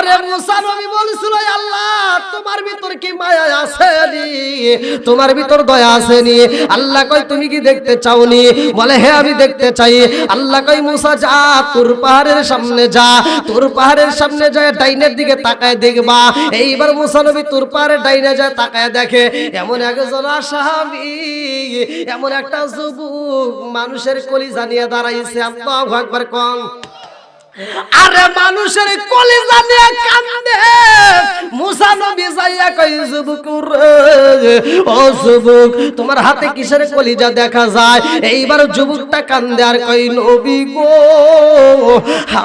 আরে মুসা নবী বলছিল আল্লাহ তোমার ভিতর কি মায়া আসেনি, তোমার ভিতর দয়া আসেনি? আল্লাহ কয় তুমি কি দেখতে চাওনি? বলে হ্যাঁ আমি দেখতে চাই। আল্লাহ কয় মুসা যা তুর পাহাড়ের সামনে যা, তুর পাহাড়ের সামনে যায় ডাইনের দিকে তাকায় দেখবা। এইবার মুসা নবী তুর পাহাড়ের ডাইনে যায় তাকায় দেখে এমন একজন আসামি, এমন একটা যুবক মানুষের কলিজা নিয়ে দাঁড়াইছে। আল্লাহু আকবার কম। আরে মানুষের কলিজা নিয়ে কান্দে। মুসা নবী যাইয়া কই যুবক রে, ও যুবক তোমার হাতে কিসের কলিজা দেখা যায়? এইবার যুবকটা কান্দে আর কই নবী গো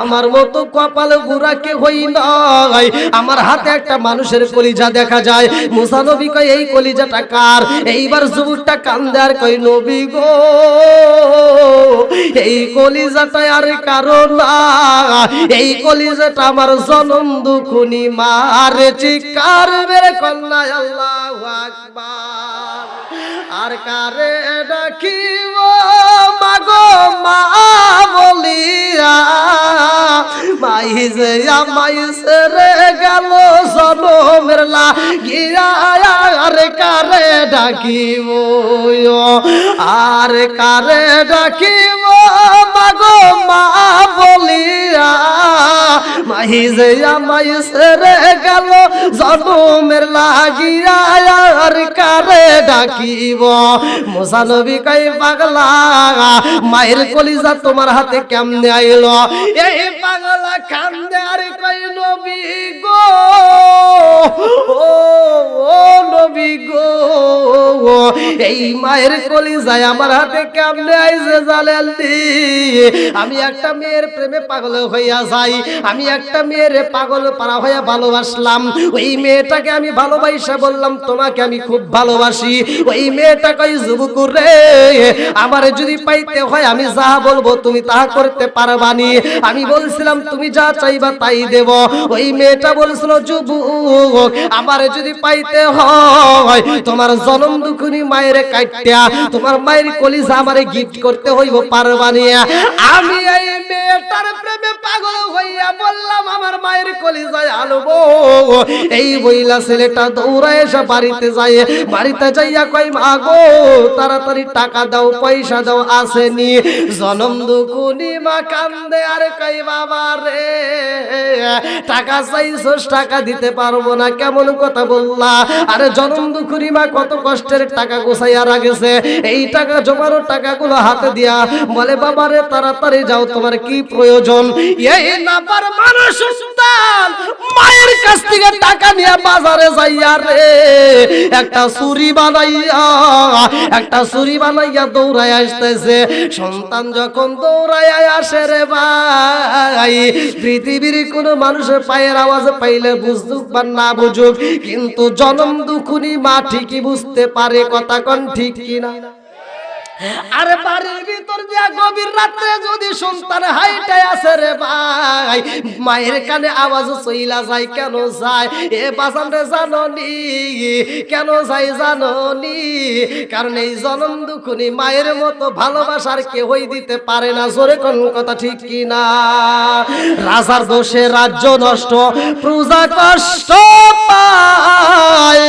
আমার মতো কপাল গুড়া কে হই নাই, আমার হাতে একটা মানুষের কলিজা দেখা যায়। মুসা নবী কই এই কলিজাটা কার? এইবার যুবকটা কান্দে আর কই নবী গো এই কলিজাটা আর কারো না, এই কলিজাটা আমার জনম দুখুনি মার। চিৎকার মেরে কন্যা আল্লাহু আকবার। আর কারে ডাকিব মাগো মা বলিয়া, মাই যে আমাই রে গেল জনমের লাগিয়া। আর কারে ডাকিব, আর কারে ডাকিব মাগো মা বলিয়া, মাই যে আমাই রে গেল জনমের লাগিয়া। আর কারে ডাকিব? মুসা নবী কই পাগলা মায়ের কলিজা তোমার হাতে কেমনে আইলো? এই পাগলা কান্দে আর কই নবী গো, ও নবী গো এই মায়ের কলিজায় আমার হাতে কেমনে আইছে জানেননি? আমি একটা মেয়ের প্রেমে পাগল হইয়া যাই, আমি একটা মেয়ের পাগল পারা হইয়া ভালোবাসলাম। ওই মেয়েটাকে আমি ভালোবাসা বললাম তোমাকে আমি খুব ভালোবাসি। ওই মেয়েটা কই যুবক রে আমার যদি পাইতে হয় আমি যা বলবো তুমি তা করতে পারবানি। আমি বলছিলাম তুমি যা চাইবা তাই দেব। ওই মেয়েটা বলছিল যুবক আমার যদি পাইতে হয় তোমার জনম দুখুনি মায়ের কাট্টা তোমার মায়ের কলিজা আমারে গিফট করতে হইব পারবানি। আমি এই মেয়েটার প্রেমে পাগল হইয়া বললাম আমার মায়ের কলিজায় আলবো। এই বইলা ছেলেটা দৌড়ায় এসে বাড়িতে যায়, বাড়িতে যাইয়া কই মা গো তাড়াতাড়ি টাকা দাও পয়সা দাও আসেনি। জনম দুখুনি মা কান্দে আর কই বাবা রে টাকা চাইছস টাকা দিতে পারবো না, কেমন কথা বললা? আরে জনম দুখুনি মা কত কষ্টের টাকা গোছাইয়া রাখেছে, এই টাকা জমানো টাকাগুলো হাতে দিয়া বলে বাবা রে তাড়াতাড়ি যাও তোমার কি প্রয়োজন? এই নাম্বার মানুষ সন্তান মায়ের কাছ থেকে টাকা নিয়ে বাজারে যাইয়া রে একটা ছুরি বানাইয়া, একটা ছুরি বানাইয়া দৌড়ায় আসতেছে। সন্তান যখন দৌড়ায় আসে রে ভাই পৃথিবীর কোন মানুষের পায়ের আওয়াজ পাইলে বুঝুক বা না বুঝুক কিন্তু জনম দুখুনি মা ঠিকই বুঝতে পারে। কথা কোন ঠিক কিনা? আরে বাড়ির ভিতর দিয়া গভীর রাত্রে যদি সন্তান হাইটায় আসে রে ভাই মায়ের কানে আওয়াজ চইলা যায়। কেন যায় এ বাজান রে জাননি? কেন যায় জাননি? কারণ এই জনম দুখুনি মায়ের মতো ভালোবাসার কেউই দিতে পারে না। জোরে কোন কথা ঠিক কি না? রাজার দোষে রাজ্য নষ্ট, প্রজা কষ্ট পায়,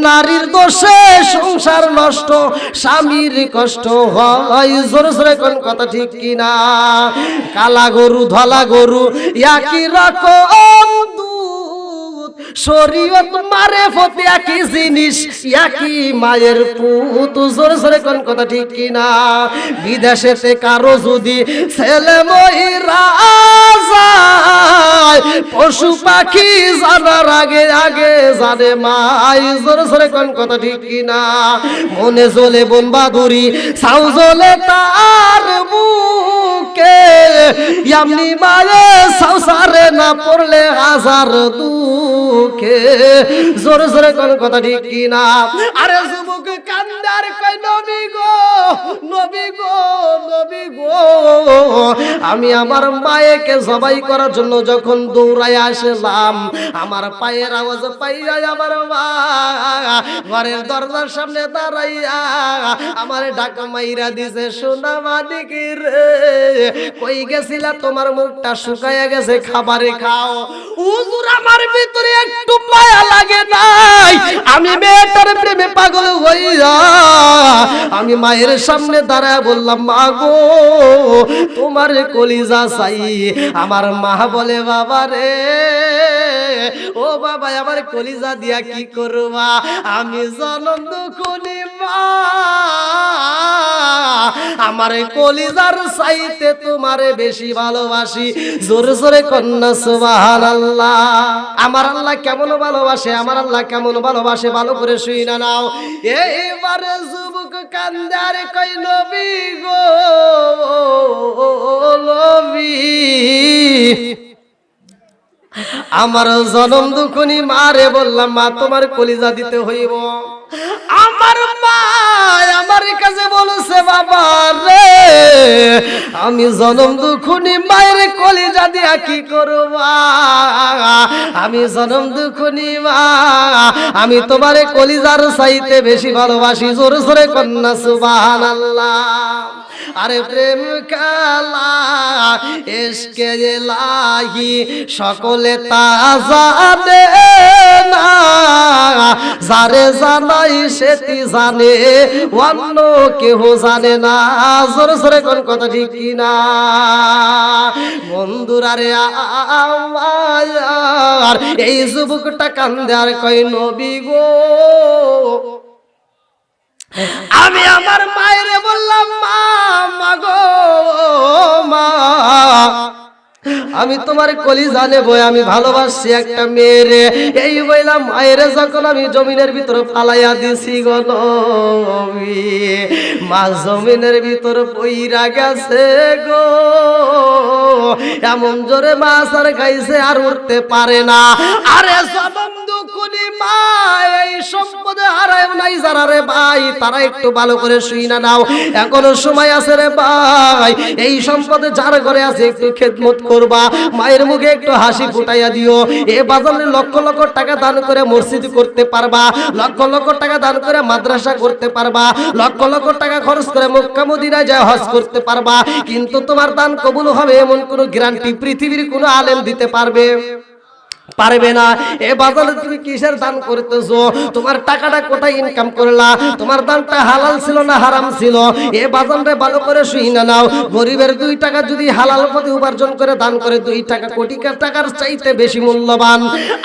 নারীর দোষে সংসার নষ্ট, স্বামীর কষ্ট হয়। জোরে জোরে কোন কথা ঠিক কি না? কালা গরু ধলা গরু একই রকম দুধ, শরীয়ত মারেফত একই জিনিস, একই মায়ের পুত। জোরে জোরে কোন কথা ঠিক কি না? বিদেশেতে কারো যদি ছেলে মহিরা যায় পশু পাখি জানার আগে আগে জানে মাই। জোরে জোরে কোন কথা ঠিক কি না? মনে জ্বলে বন বাদুরি সাউ জ্বলে তার বুকে, এমনি মায়ে সংসারে না পড়লে হাজার দুঃখ। মুখে, জোরে জোরে কোন কথা ঠিক কিনা? আরে যুবক কান্দে আর কয় নবী গো, নবী গো, নবী গো, আমি আমার মায়েকে জবাই করার জন্য যখন দৌড়ায় আসলাম, আমার পায়ের আওয়াজ পাইয়া আমার মা ঘরের দরজার সামনে দাঁড়াইয়া আমার ডাক মাইরা দিছে, সোনা মানিক রে, কই গেছিলা? তোমার মুখটা শুকাইয়া গেছে, খাবারে খাও। হুজুর আমার ভিতরে একটু মায়া লাগে নাই, আমি মেয়েটার প্রেমে পাগল হইয়া আমি মায়ের সামনে দাঁড়ায় বললাম, মা গো তোমার কলিজা চাই। আমার মা বলে, বাবা রে, ও বাবা আমার কলিজা দিয়া কি করবা? আমি জনম দুঃখনি মা, আমার কলিজার চাইতে তোমারে বেশি ভালোবাসি। জোরে জোরে কন্যা সুবহানাল্লাহ। আমার আল্লাহ কেমন ভালোবাসে, আমার আল্লাহ কেমন ভালোবাসে, ভালো করে শুইনা নাও। এইবারে যুবক কান্দে আর কই নবী গো, নবী, আমার জনম দুঃখনি মারে বললাম, মা তোমার কলিজা দিতে হইব। আমার মা আমার কাছে বলছে, বাবা রে, আমি জনম দুঃখনি মায়ের কলিজা দিয়া কি করবা? আমি জনম দুঃখনি মা, আমি তোমার কলিজার চাইতে বেশি ভালোবাসি। জোরে জোরে কন্যা সুবহানাল্লাহ। আরে প্রেম কালা ইশকে ইলাহি সকলে তা জানে না, যারে জানাই সেটি জানে, অন্য কেহ জানে না। জোরে জোরে কোন কথা ঠিক কিনা? বন্ধুরা রে আমার এই যুবকটা কান্দে আর কই নবী গো, আমি আমার মায়ের বললাম, মা, মা গো, মা, আমি তোমার কলিজা নেব, আমি ভালোবাসি একটা মেয়েরে। এই বললাম মায়ের যখন আমি জমিনের ভিতরে ফালাইয়া দিছি গো নবী, মা জমিনের ভিতরে পইরা গেছে গো, এমন জোরে মাছ আর খাইছে আর উঠতে পারে না। আরে জনম দুঃখনি মা এই সম্পদে হারায় নাই যারা রে ভাই, তারা একটু ভালো করে শুইনা নাও, এখনো সময় আছে রে ভাই। এই সম্পদে যার ঘরে আছে একটু খেদমত করবা, মায়ের মুখে একটু হাসি ফুটাইয়া দিও। এ বাজারে লক্ষ লক্ষ টাকা দান করে মসজিদ করতে পারবা, লক্ষ লক্ষ টাকা দান করে মাদ্রাসা করতে পারবা, লক্ষ লক্ষ টাকা খরচ করে মক্কা মদিনায় যায় হজ করতে পারবা, কিন্তু তোমার দান কবুল হবে এমন কোন গ্যারান্টি পৃথিবীর কোন আলেম দিতে পারবে? পারবে না। এ বাজারে তুমি কিসের দান করতেছো? তোমার টাকাটা কোথায় ইনকাম করলা? তোমার দানটা হালাল ছিল না হারাম ছিল? এ বাজারে ভালো করে শুইনা নাও। গরিবের 2 টাকা যদি হালাল পথে উপার্জন করে দান করে 2 টাকা কোটি টাকার চাইতে বেশি মূল্যবান।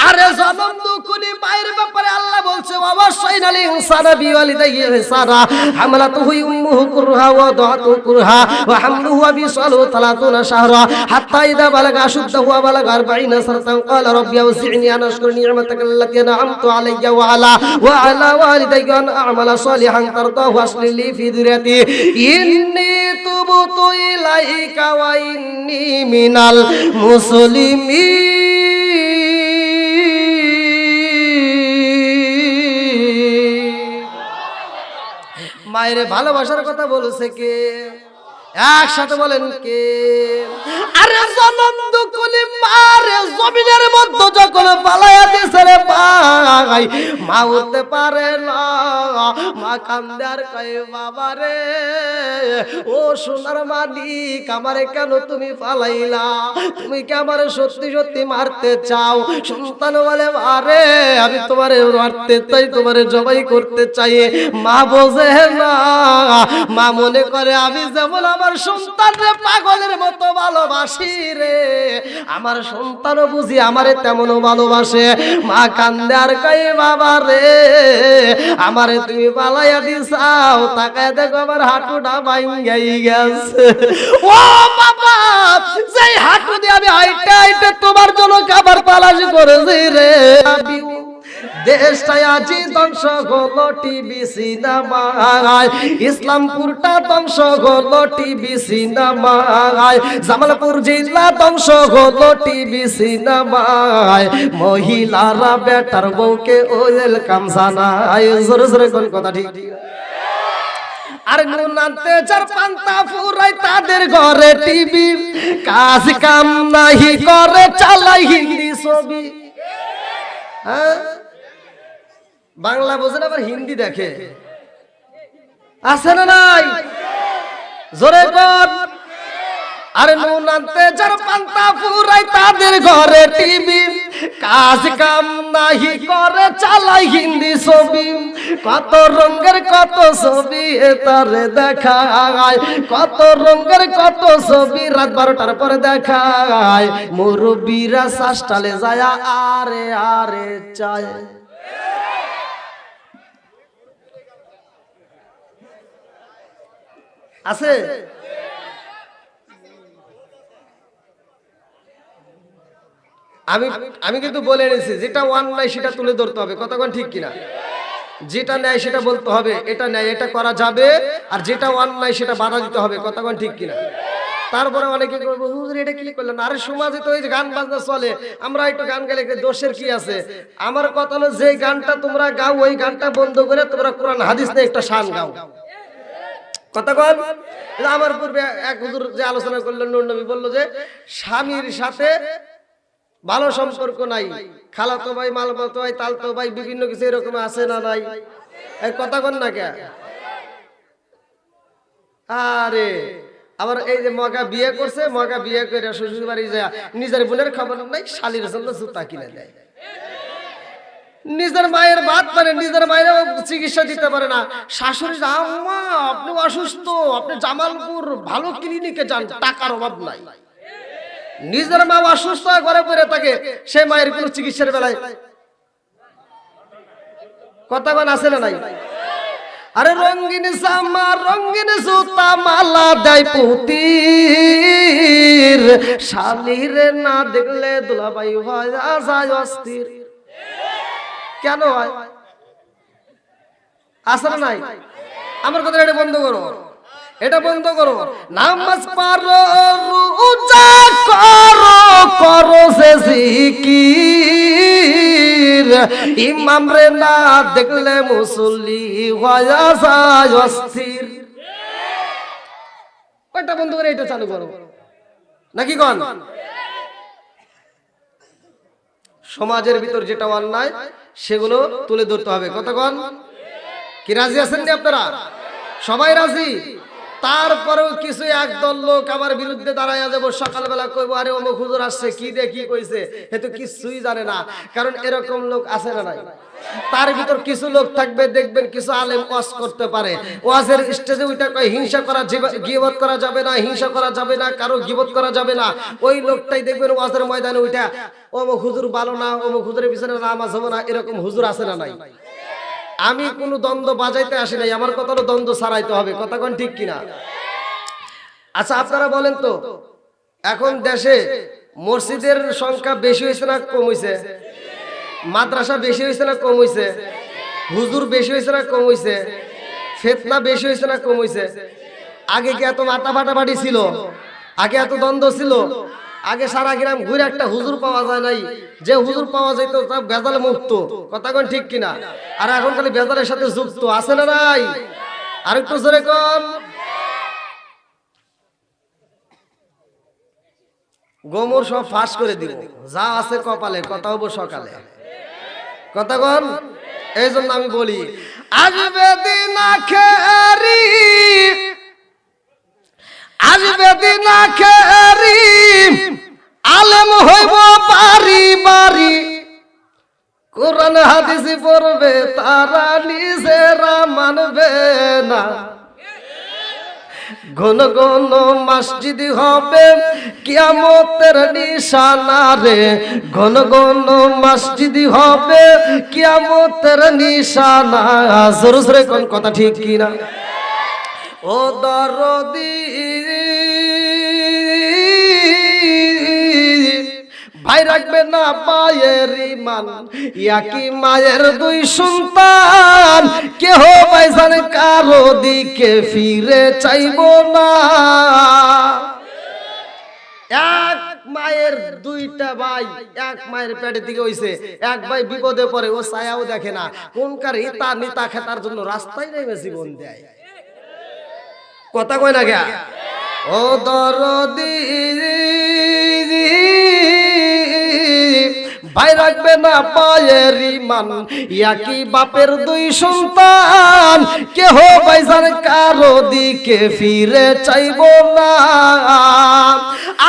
আরে জনম দুঃখনি মায়ের ব্যাপারে আল্লাহ বলছে, অবশ্যই নাল ইনসানা বিওয়ালিদাইহি ইহসানা, হামালাতুহু উম্মুহু কুরহা ওয়া দাআতুহু কুরহা ওয়া হামলুহু ওয়া বিসালুহু 30 শাহরা হাত্তা ইযা বালাগা আশুদ্দাহু ওয়া বালাগা 40 সানাতান ক্বালা রাব্বি আউজি'নি আন আশকুরা নি'মাতাকা আল্লাতী আন'আমতু আলাইয়া ওয়া আলা ওয়ালিদাইয়া আন আ'মালা সালিহান তারদাহু আসলিহ লি ফি যুররিয়াতি ইন্নী তুবতু ইলাইকা ওয়া ইন্নী মিনাল মুসলিমিন। মায়ের ভালোবাসার কথা বলছে কে? একসাথে বলেন কে? আরে জনম দুঃখনি মারে জমিনের মধ্যে যখন পালাইয়া দিছে রে ভাই, মা উঠতে পারে না, মা কান্দে আর কয়, বাবা রে, ও সোনার মালিক, আমারে কেন তুমি পালাইলা? তুমি কি আমারে সত্যি সত্যি মারতে চাও? সন্তান বলে, আরে আমি তোমারে মারতে চাই, তোমারে জবাই করতে চাই। মা বোঝে না, মা মনে করে আমি যেমন আমার সন্তানরে পাগলের মতো ভালোবাসি রে, আমার সন্তানও বুঝি আমারে তেমনও ভালোবাসে। মা কান্দে আর কয়, বাবা রে, আমারে তুমি পালাইয়া দিছাও, তাকায় দেখো আমার হাঁটুটা ভাঙ্গাই গেছে। ও বাবা, যেই হাঁটু দিয়ে আমি হাইটে হাইটে তোমার জন্য খাবার তালাশ করেছি রে, দেশটাই আজি ধ্বংস হলো টিভি সিনেমায়, ইসলামপুরটা ধ্বংস হলো টিভি সিনেমায়, জামালপুর জেলা ধ্বংস হলো টিভি সিনেমায়, মহিলারা বেটার বউকে ওয়েলকাম জানায়। জোরে জোরে কোন কথা ঠিক? আর নুনাতে যার পান্তা ফুরাই তাদের ঘরে টিভি, কাজ কাম নাহি করে চালাই হিন্দি ছবি। হ্যাঁ, বাংলা বোঝে না আবার হিন্দি দেখে, আছে না নাই? জোরে কর। আর নুনাতে যার পান্তা ফুরাই তাদের ঘরে টিভি, কাজ কাম নাহি করে চালাই হিন্দি ছবি, কত রঙের কত ছবি তারে দেখায়, কত রঙের কত ছবি রাত 12টার পরে দেখায়, মুরব্বীরা শাসটালে যায় আরে আরে চায়। আছে? আমি কিন্তু বলে এনেছি, যেটা অন্যায় সেটা তুলে ধরতে হবে, কতক্ষণ ঠিক কিনা? যেটা ন্যায় সেটা বলতে হবে, এটা ন্যায় এটা করা যাবে, আর যেটা অন্যায় সেটা বাধা দিতে হবে, কতক্ষণ ঠিক কিনা? তারপরে অনেকে বলবো হুজুর এটা কি করলেন? আরে সমাজে তো এই গান বাজনা চলে, আমরা একটু গান গাইলে দোষের কি আছে? আমার কথা হলো যে গানটা তোমরা গাও ওই গানটা বন্ধ করে তোমরা কোরআন হাদিস নিয়ে একটা শান গাও, কতক্ষণ? আমার পূর্বে এক হুজুর যে আলোচনা করলেন, নূর নবী বলল যে স্বামীর সাথে ভালো সম্পর্ক নাই, খালাতো ভাই মালমাতো ভাই তালতো ভাই বিভিন্ন কিছু এরকম আছে না নাই? এই কথা কন না কে? আরে আবার এই যে মগা বিয়ে করছে, মগা বিয়ে করে শ্বশুর বাড়ি যায়, নিজের বোনের খবর নাই, শালির জন্য জুতা কিনে দেয়, নিজের মায়ের ভাত মানে নিজের মায়ের চিকিৎসা দিতে পারে না, শাশুড়ি আম্মা আপনি অসুস্থ, আপনি জামালপুর ভালো ক্লিনিকে যান, টাকার অভাব নাই। নিজের মা অসুস্থ ঘরে পড়ে থাকে, সে মায়ের কোনো চিকিৎসার বেলায় কথা বল আছে না নাই? আরে রঙিন জামা রঙিন জুতা মালা দেয় পুতির, শালির না দেখলে দুলাভাই হয় যায় অস্থির। কেন হয়? আছে না নাই? আমার কথা এটা বন্ধ করো, এটা বন্ধ করো। নামাজ পড়ো রোজা করো করো সে জিকির, ইমাম রে না দেখলে মুসল্লি হয়ে যায় অস্থির। কয়টা বন্ধ করে এটা চালু করো নাকি কোন? সমাজের ভিতর যেটা অন্যায় সেগুলো তুলে ধরতে হবে, কতক্ষণ? কি রাজি আছেন না আপনারা? সবাই রাজি? তারপরেও কিছু একদল লোক আমার বিরুদ্ধে দাঁড়াইয়া যাবো, সকালবেলা কইবো আরে অমুক হুজুর আসছে, কি দে কি কইছে, এ তো কিছুই জানে না। কারণ এরকম লোক আছে না নাই? তার ভিতর কিছু লোক থাকবে দেখবেন কিছু আলেম ওয়াজ করতে পারে, ওয়াজের স্টেজে ওইটা কয় হিংসা করা গীবত করা যাবে না, হিংসা করা যাবে না, কারো গীবত করা যাবে না। ওই লোকটাই দেখবেন ওয়াজের ময়দানে ওইটা অমুক হুজুর ভালো না, অমুক হুজুরের পিছনে নামাজ হবে না, এরকম হুজুর আছে না নাই? আমি কোনো দ্বন্দ্ব বাজাইতে আসি নাই, আমার কথা হলো দ্বন্দ্ব ছাড়াইতে হবে, কথা কোন ঠিক কিনা? আচ্ছা আপনারা বলেন তো, এখন দেশে মসজিদের সংখ্যা বেশি হয়েছে না কম হয়েছে? মাদ্রাসা বেশি হয়েছে না কম হয়েছে? হুজুর বেশি হয়েছে না কম হয়েছে? ফিতনা বেশি হয়েছে না কম হয়েছে? আগে কি এত মাথা ফাটাফাটি ছিল? আগে এত দ্বন্দ্ব ছিল? আগে সারা গ্রাম ঘুরে একটা হুজুর পাওয়া যায় নাই, যে হুজুর পাওয়া যাইতো তা বেজাল মুক্ত, কথা কোন ঠিক কিনা? আর এখন খালি বেজালের সাথে যুক্ত, আছে না নাই? আর একটু জোরে কোন। গোমর সব ফাঁস করে দিব, যা আছে কপালে, কথা হবো সকালে, কথা কোন। এই জন্য আমি বলি আসবে দিন আখেরি, আসবে দিন আখেরি, আলেম হইব বাড়ি বাড়ি, কোরআন হাদিস পড়বে তারা নিজেরা মানবে না, ঘন ঘন মসজিদ হবে কিয়ামতের নিশানা রে, ঘন ঘন মসজিদ হবে কিয়ামতের নিশানা। জোরে জোরে কোন কথা ঠিক কিনা? ও দরদি ভাই রাখবে না মায়ের ইমান, একই মায়ের দুই সন্তান, কেহ ভাইজান কারো দিকে ফিরে চাইবো না। এক মায়ের দুইটা ভাই, এক মায়ের পেটের দিকে হইছে, এক ভাই বিপদে পড়ে, ও ছায়াও দেখে না, কোনকার হিতা নিতা খেতার জন্য রাস্তায় নেমে জীবন দেয়। কথা কয় না গা? ও দরদি ভাই রাখবে না পায়ের ইমান, একই বাপের দুই সন্তান, কেহ ভাইজান কারো দিকে ফিরে চাইবো না।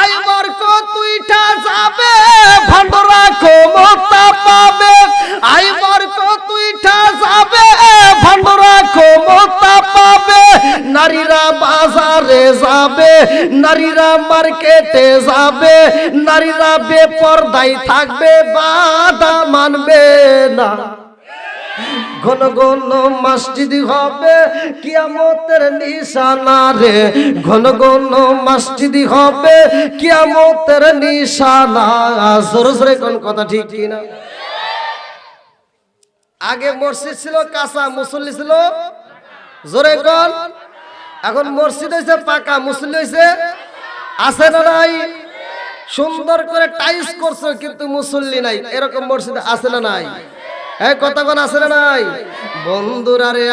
আইবার কতুইটা যাবে, ভান্ডরা ক্ষমতা পাবে, আইবার কতুইটা যাবে, ভান্ডরা ক্ষমতা পাবে। নারীরা বাজারে যাবে, নারীরা মার্কেটে যাবে, নারীরা বেপরদায় থাকবে, বাধা মানবে না। ঘন ঘন মসজিদ হবে কিয়ামতের নিশানা রে, ঘন ঘন মসজিদ হবে কিয়ামতের নিশানা। জোরে জোরে কোন কথা ঠিক কি না? আগে মসজিদ ছিল কাঁচা, মুসল্লি ছিল জোরে কোন। এখন মসজিদ হয়েছে পাকা, মুসল্লি হয়েছে আছে না নাই? সুন্দর করে টাইলস করছে কিন্তু মুসল্লি নাই, এরকম মসজিদ আছে না নাই? এই কথা কোন আছে না নাই? বন্ধুরা রে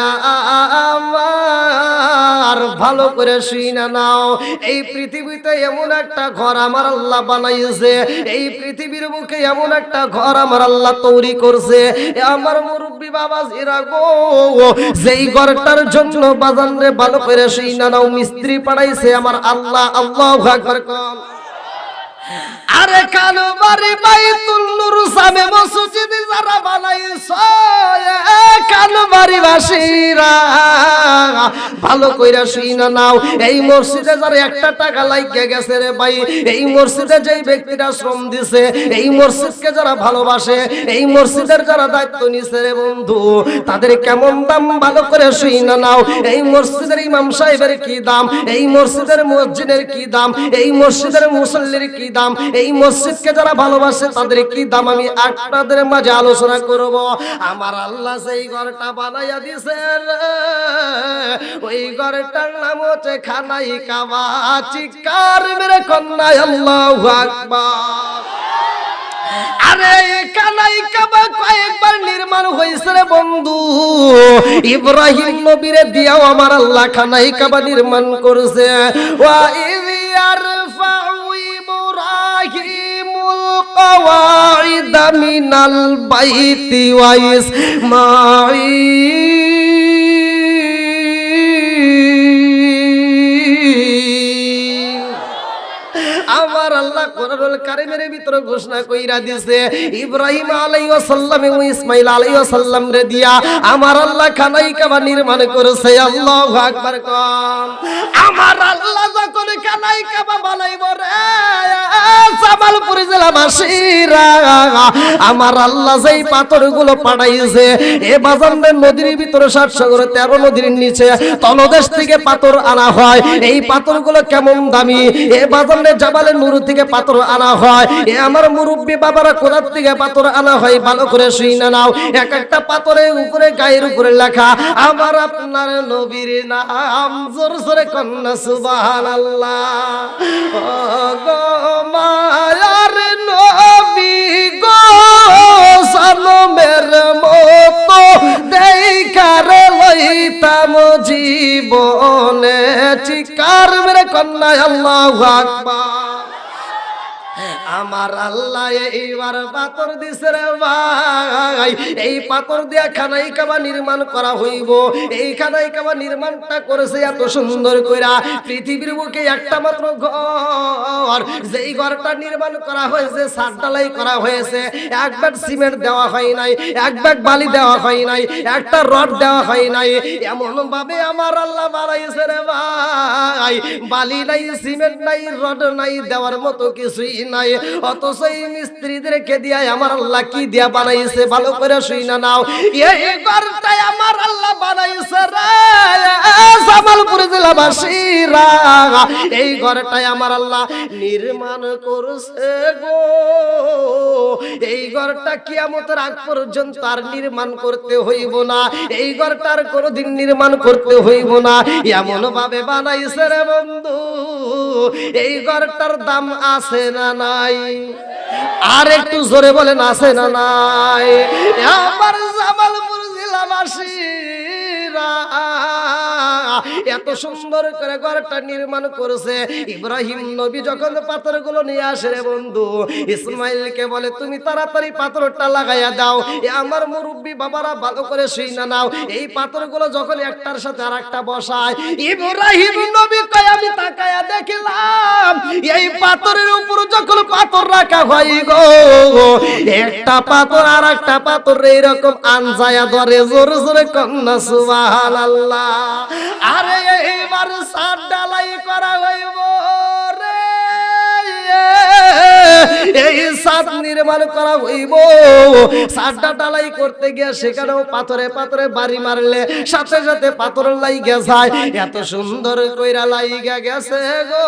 আমার ভালো করে শুইনা নাও, এই পৃথিবীতে এমন একটা ঘর আমার আল্লাহ বানাইছে, এই পৃথিবীর মুখে এমন একটা ঘর আমার আল্লাহ তৈরি করছে। আমার মুরব্বী বাবা জিরা গো, যেই ঘরটার জন্য বাজান রে ভালো করে শুইনা নাও, মিস্ত্রি পাঠাইছে আমার আল্লাহ। আল্লাহু আকবার কোন। আরে কালো বাড়ি বাইতুল নূর সামে মসজিদ যারা বানাইছো, কালো বাড়ি বাসীরা ভালো কইরা শুইনা নাও, এই মসজিদে যারা একটা টাকা লাগিয়ে গেছে রে ভাই, এই মসজিদে যেই ব্যক্তিরা শ্রম দিছে, এই মসজিদকে যারা ভালোবাসে, এই মসজিদের যারা দায়িত্ব নিছে রে বন্ধু, তাদের কেমন দাম ভালো করে শুইনা নাও। এই মসজিদের ইমাম সাহেবের কি দাম, এই মসজিদের মুয়াজ্জিনের কি দাম, এই মসজিদের মুসল্লির কি দাম, এই মসজিদকে যারা ভালোবাসে তাদের কি দাম, আমি আপনাদের মাঝে আলোচনা করব। আমার আল্লাহ সেই ঘরটা বানাইয়া দিয়েছেন, ওই ঘরটার নাম হচ্ছে খানাই কাবা। চিৎকার মেরে কন্যা আল্লাহু আকবার। আরে খানাই কাবা কয়েকবার নির্মাণ হয়েছে রে বন্ধু, ইব্রাহিম নবীরে দিয়াও আমার আল্লাহ খানাই কাবা নির্মাণ করেছে। ওয়া ইয়ারফাউ ইব্রাহিমুল কওয়াইদা মিনাল বাইতি ওয়া ইসমাঈল। আমার আল্লাহ কোরআনুল কারীমের ভিতরে ঘোষণা কইরা দিয়েছে, ইব্রাহিম আলাইহিস সালাম ও ইসমাঈল আলাইহিস সালাম রে দিয়া আমার আল্লাহ খানাই কাবা নির্মাণ করেছে। আল্লাহু আকবার কোন। আমার আল্লাহ যখন খানাই কাবা বানাইবো রে জামালপুর জেলাবাসীরা, আমার আল্লাহ যেই পাথরগুলো পাঠাইছে, এ বাজানের নদীর ভিতরে 7 সাগরে 13 নদীর নিচে তলদেশ থেকে পাথর আনা হয়। এই পাথরগুলো কেমন দামি, এ বাজানের জাবালে নূর থেকে পাথর আনা হয়। এ আমার মুরব্বী বাবারা কোথা থেকে পাথর আনা হয় ভালো করে শুইনা নাও। এক একটা পাথরের উপরে গায়ের উপরে লেখা আমার আপনার নবীর নাম। জোর জোরে কন্যা সুবহানাল্লাহ। ও গো মায়ার নবী গো, সালমের মতো দেখার লইতাম জীবনে। চিৎকার মেরে কন্যা আল্লাহু আকবার। আমার আল্লাহ এইবার পাথর দিছে রে ভাই, এই পাথর দিয়া খানাই কাবা নির্মাণ করা হইব। এই খানাই কাবা নির্মাণটা করেছে এত সুন্দর কইরা, পৃথিবীর বুকে একটা মাত্র ঘর, যেই ঘরটা নির্মাণ করা হয়েছে ছাদ ঢালাই করা হয়েছে, এক ব্যাগ সিমেন্ট দেওয়া হয় নাই, এক ব্যাগ বালি দেওয়া হয় নাই, একটা রড দেওয়া হয় নাই। এমন ভাবে আমার আল্লাহ বানাইছে রে ভাই, বালি নাই, সিমেন্ট নাই, রড নাই, দেওয়ার মতো কিছুই নাই। অথচ এই মিস্ত্রিদেরকে দিয়া আমার আল্লাহ কি দিয়া বানাইছে ভালো করে শুইনা নাও। এই ঘরটাই আমার আল্লাহ বানাইছে রে জামালপুর জেলাবাসীরা, এই ঘরটাই আমার আল্লাহ নির্মাণ করছে গো। এই ঘরটা কিয়ামতের আগ পর্যন্ত আর নির্মাণ করতে হইব না, এই ঘরটার কোনদিন নির্মাণ করতে হইব না, এমন ভাবে বানাইছে রে বন্ধু। এই ঘরটার দাম আছে না নাই? আর একটু জোরে বলেন আছে না নাই? আমার জামালপুর জেলাবাসীরা এত সুন্দর করে ঘরটা নির্মাণ করেছে। ইব্রাহিম নবী যখন পাথরগুলো নিয়ে আসে রে বন্ধু, ইসমাইলকে বলে তুমি তাড়াতাড়ি পাথরটা লাগাইয়া দাও। আমার মুরব্বী বাবারা ভালো করে শুইনা নাও, এই পাথরগুলো যখন একটার সাথে আরেকটা বসায়, ইব্রাহিম নবী কয় আমি তাকায়া দেখলাম এই পাথরের উপর যখন পাথর রাখা হয় গো, একটা পাথর আর একটা পাথর এইরকম আনজায়া ধরে জোরে জোরে কন্যা সুবহানাল্লাহ। আরে এইবার সাত ডালাই করা হইব রে, এই সাত নির্মাণ করা হইব। সাতটা ডালাই করতে গিয়ে সেখানেও পাথরে পাথরে বাড়ি মারলে সাথে সাথে পাথর লাইগা যায়। এত সুন্দর কইরা লাইগা গেছে গো।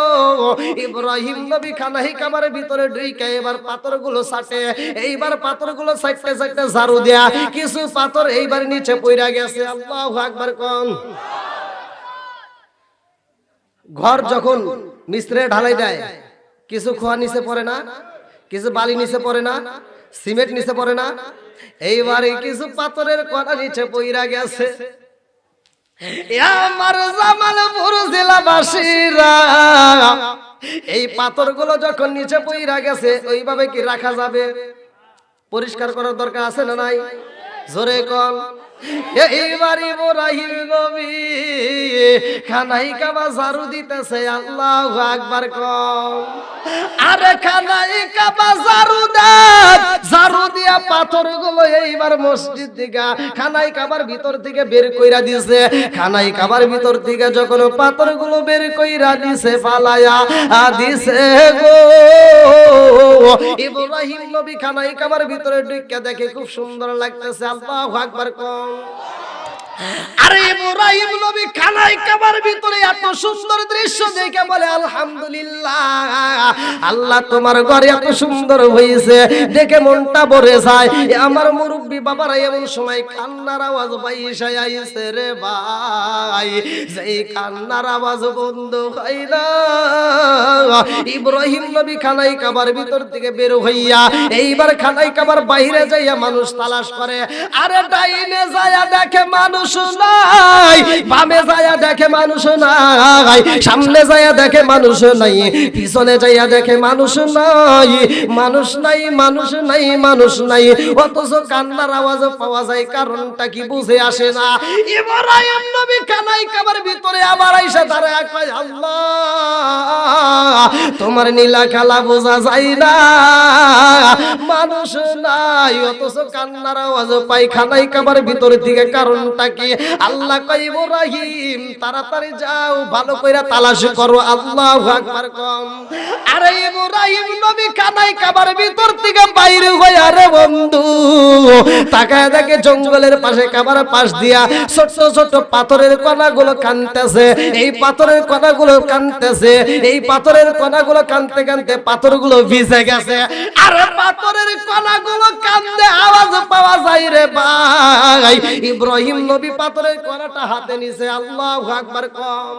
ইব্রাহিম নবী খানাই কামার ভিতরে ঢুইকা এবার পাথরগুলো ছাটে, এইবার পাথরগুলো ছাইটতে ছাইটতে ঝাড়ু দেয়া, কিছু পাথর এইবার নিচে পইরা গেছে। আল্লাহু আকবার কোন। ঘর যখন মিস্ত্রি ঢালাই দেয়, কিছু খোয়া নিচে পড়ে না, কিছু বালি নিচে পড়ে না, সিমেন্ট নিচে পড়ে না, এইবারে কিছু পাথরের কণা নিচে পইরা গেছে। আমার জামালপুর জেলাবাসীরা এই পাথরগুলো যখন নিচে পইরা গেছে, ওইভাবে কি রাখা যাবে? পরিষ্কার করার দরকার আছে না নাই? জোরে কোন। এইবার ইব্রাহিম নবী খানাই কাবা ঝাড়ু দিতেছে। আল্লাহু আকবার কোন। আরে খানাই কাবা ঝাড়ু দেন, ঝাড়ু দিয়া পাথরগুলো এইবার মসজিদ থেকে খানাই কাবার ভিতর থেকে বের কইরা দিয়েছে। খানাই কাবার ভিতর থেকে যখন পাথরগুলো বের কইরা দিছে ফালায়া দিছে গো, ইব্রাহিম নবী খানাই কাবার ভিতরে ঢুকে দেখে খুব সুন্দর লাগতেছে। আল্লাহু আকবার কোন। আরে ইব্রাহিম নবী খানাই কাবার ভিতরে এত সুন্দর দৃশ্য দেখে বলে আলহামদুলিল্লাহ, আল্লাহ তোমার ঘরে এত সুন্দর হয়েছে দেখে মনটা ভরে যায়। আমার মুরব্বী বাবারা এমন সময় কান্নার আওয়াজ বাইসা আইছে রে ভাই, যেই কান্নার আওয়াজ বন্ধ হয় না, ইব্রাহিম নবী খানাই কাবার ভিতর থেকে বের হইয়া এইবার খানাই কাবার বাইরে যাইয়া মানুষ তালাশ করে। আরে ডাইনে যাইয়া দেখে মানুষ নাই, বামে যাইয়া দেখে মানুষ নাই, সামনে যাইয়া দেখে মানুষ নাই, পিছনে যাইয়া দেখে মানুষ নাই, মানুষ নাই, মানুষ নাই, মানুষ নাই। অথচ কান্নার আওয়াজ পাওয়া যায়, কারণটা কি বুঝে আসে না। ইব্রাহিম নবী খানাই কাবার ভিতরে আবার আইসা দাঁড়ায় কয় আল্লাহ তোমার নীলা খেলা বোঝা যায় না, মানুষ নাই, অথচ কান্নার আওয়াজ পাই খানাই কাবার ভিতর থেকে, কারণটা কি? আল্লাহ কয় ইব্রাহিম তাড়াতাড়ি যাও, ভালো কইরা তালাশ করো। আল্লাহু আকবার কম। আরে ইব্রাহিম নবী খানাই কাবার ভিতর থেকে বাইরে হইয়া রে বন্ধু তাকায় দেখে জঙ্গলের পাশে কাবার পাশ দিয়া ছোট ছোট পাথরের কণাগুলো কানতেছে। এই পাথরের কণাগুলো কানতেছে, এই পাথরের কণাগুলো কানতে কানতে পাথরগুলো ভিজে গেছে। আরে পাথরের কণাগুলো কান্দে আওয়াজ পাওয়া যায় রে ভাই। ইব্রাহিম নবী পাথরের কণাটা হাতে নিছে। আল্লাহু আকবার কম।